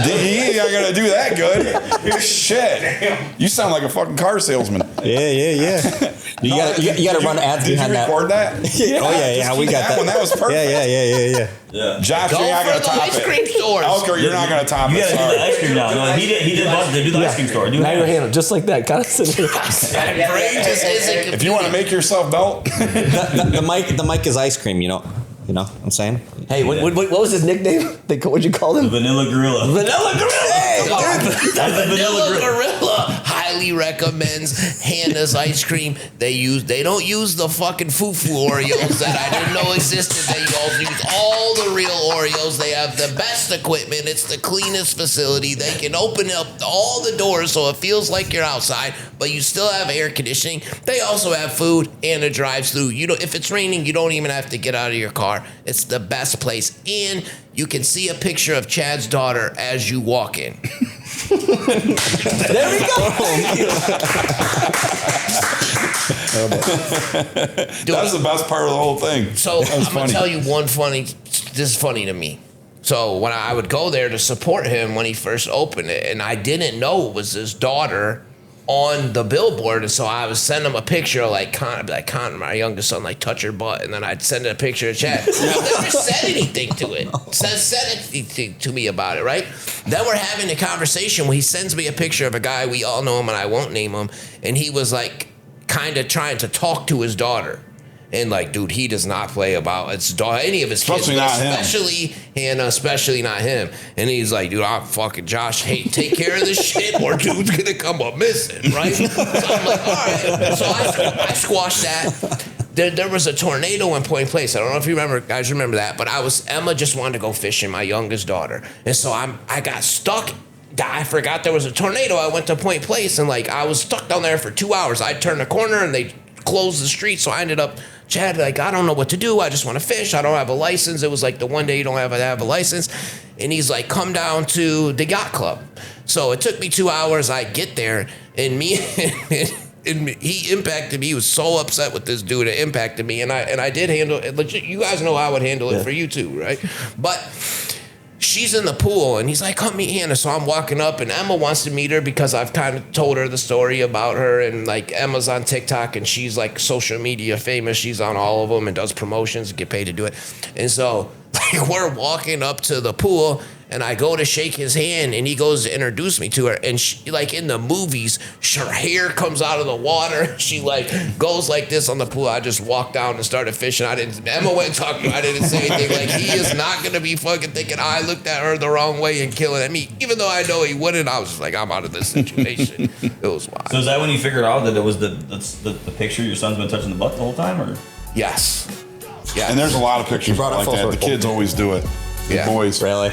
He ain't gonna do that good. Shit. You sound like a fucking car salesman. Yeah. You gotta run ads behind that. Did you record that? Oh yeah, we got that. That was perfect. Yeah. Josh, you're not gonna top ice cream it. stores. Elchert, you're not gonna top You it. gotta do the ice cream now. No, he did do the ice cream store. Now your hand just like that, kind of sitting there. Brain just isn't If you want to make yourself belt, The mic is ice cream. You know what I'm saying? Hey, what was his nickname? What'd you call him? Vanilla Gorilla. Vanilla Gorilla. Hey, Vanilla Gorilla highly recommends Hannah's ice cream. They don't use the fucking foo-foo Oreos that I didn't know existed. They all use all the real Oreos. They have the best equipment. It's the cleanest facility. They can open up all the doors so it feels like you're outside, but you still have air conditioning. They also have food and a drive-through. If it's raining, you don't even have to get out of your car. It's the best place, and you can see a picture of Chad's daughter as you walk in. there we go. that's the best part of the whole thing. So I'm gonna tell you this is funny to me. So when I would go there to support him when he first opened it, and I didn't know it was his daughter on the billboard, and so I would send him a picture of Connor, my youngest son, touch her butt, and then I'd send a picture of Chad. He never said anything to it. Said anything to me about it, right? Then we're having a conversation where he sends me a picture of a guy, we all know him and I won't name him, and he was kind of trying to talk to his daughter. And dude, he does not play about any of his kids, especially Hannah, especially not him. And he's like, dude, I'm fucking Josh. Hey, take care of this shit, or dude's gonna come up missing, right? So I'm like, all right. So I squashed that. There was a tornado in Point Place. I don't know if you guys remember that, but Emma just wanted to go fishing, my youngest daughter, and so I got stuck. I forgot there was a tornado. I went to Point Place, and I was stuck down there for 2 hours. I turned a corner and they closed the street, so I ended up. Chad, I don't know what to do. I just want to fish. I don't have a license. It was the one day you don't have to have a license. And he's like, come down to the yacht club. So it took me 2 hours. I get there, and he impacted me. He was so upset with this dude. It impacted me, and I did handle it. You guys know I would handle it for you too, right? But she's in the pool, and he's like, come meet Hannah. So I'm walking up, and Emma wants to meet her because I've kind of told her the story about her. And Emma's on TikTok, and she's social media famous. She's on all of them and does promotions, get paid to do it. And so we're walking up to the pool, and I go to shake his hand, and he goes to introduce me to her. And she, in the movies, her hair comes out of the water. She goes like this on the pool. I just walked down and started fishing. Emma went and talked to her. I didn't say anything. He is not going to be fucking thinking I looked at her the wrong way and killing at me. Even though I know he wouldn't, I was just I'm out of this situation. It was wild. So is that when you figured out that it was the picture your son's been touching the butt the whole time, or? Yes. Yeah. And there's a lot of pictures like that. circle. The kids always do it. The boys. Really?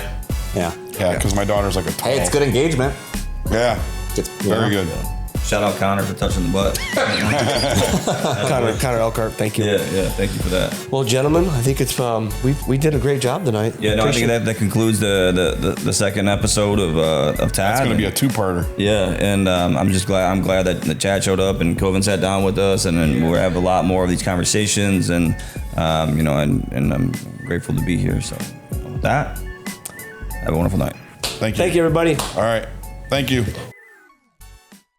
Yeah. Yeah, because my daughter's a tall. Hey, it's good engagement. Yeah. It's Very good. Shout out Connor for touching the butt. Connor Elchert, thank you. Yeah, thank you for that. Well, gentlemen, I think it's we did a great job tonight. Yeah, no, I think that concludes the second episode of TAT. It's going to be a two-parter. Yeah, and I'm glad that Chad showed up and Coven sat down with us, and then we'll have a lot more of these conversations, and and I'm grateful to be here. So with that, have a wonderful night. Thank you. Thank you, everybody. All right. Thank you.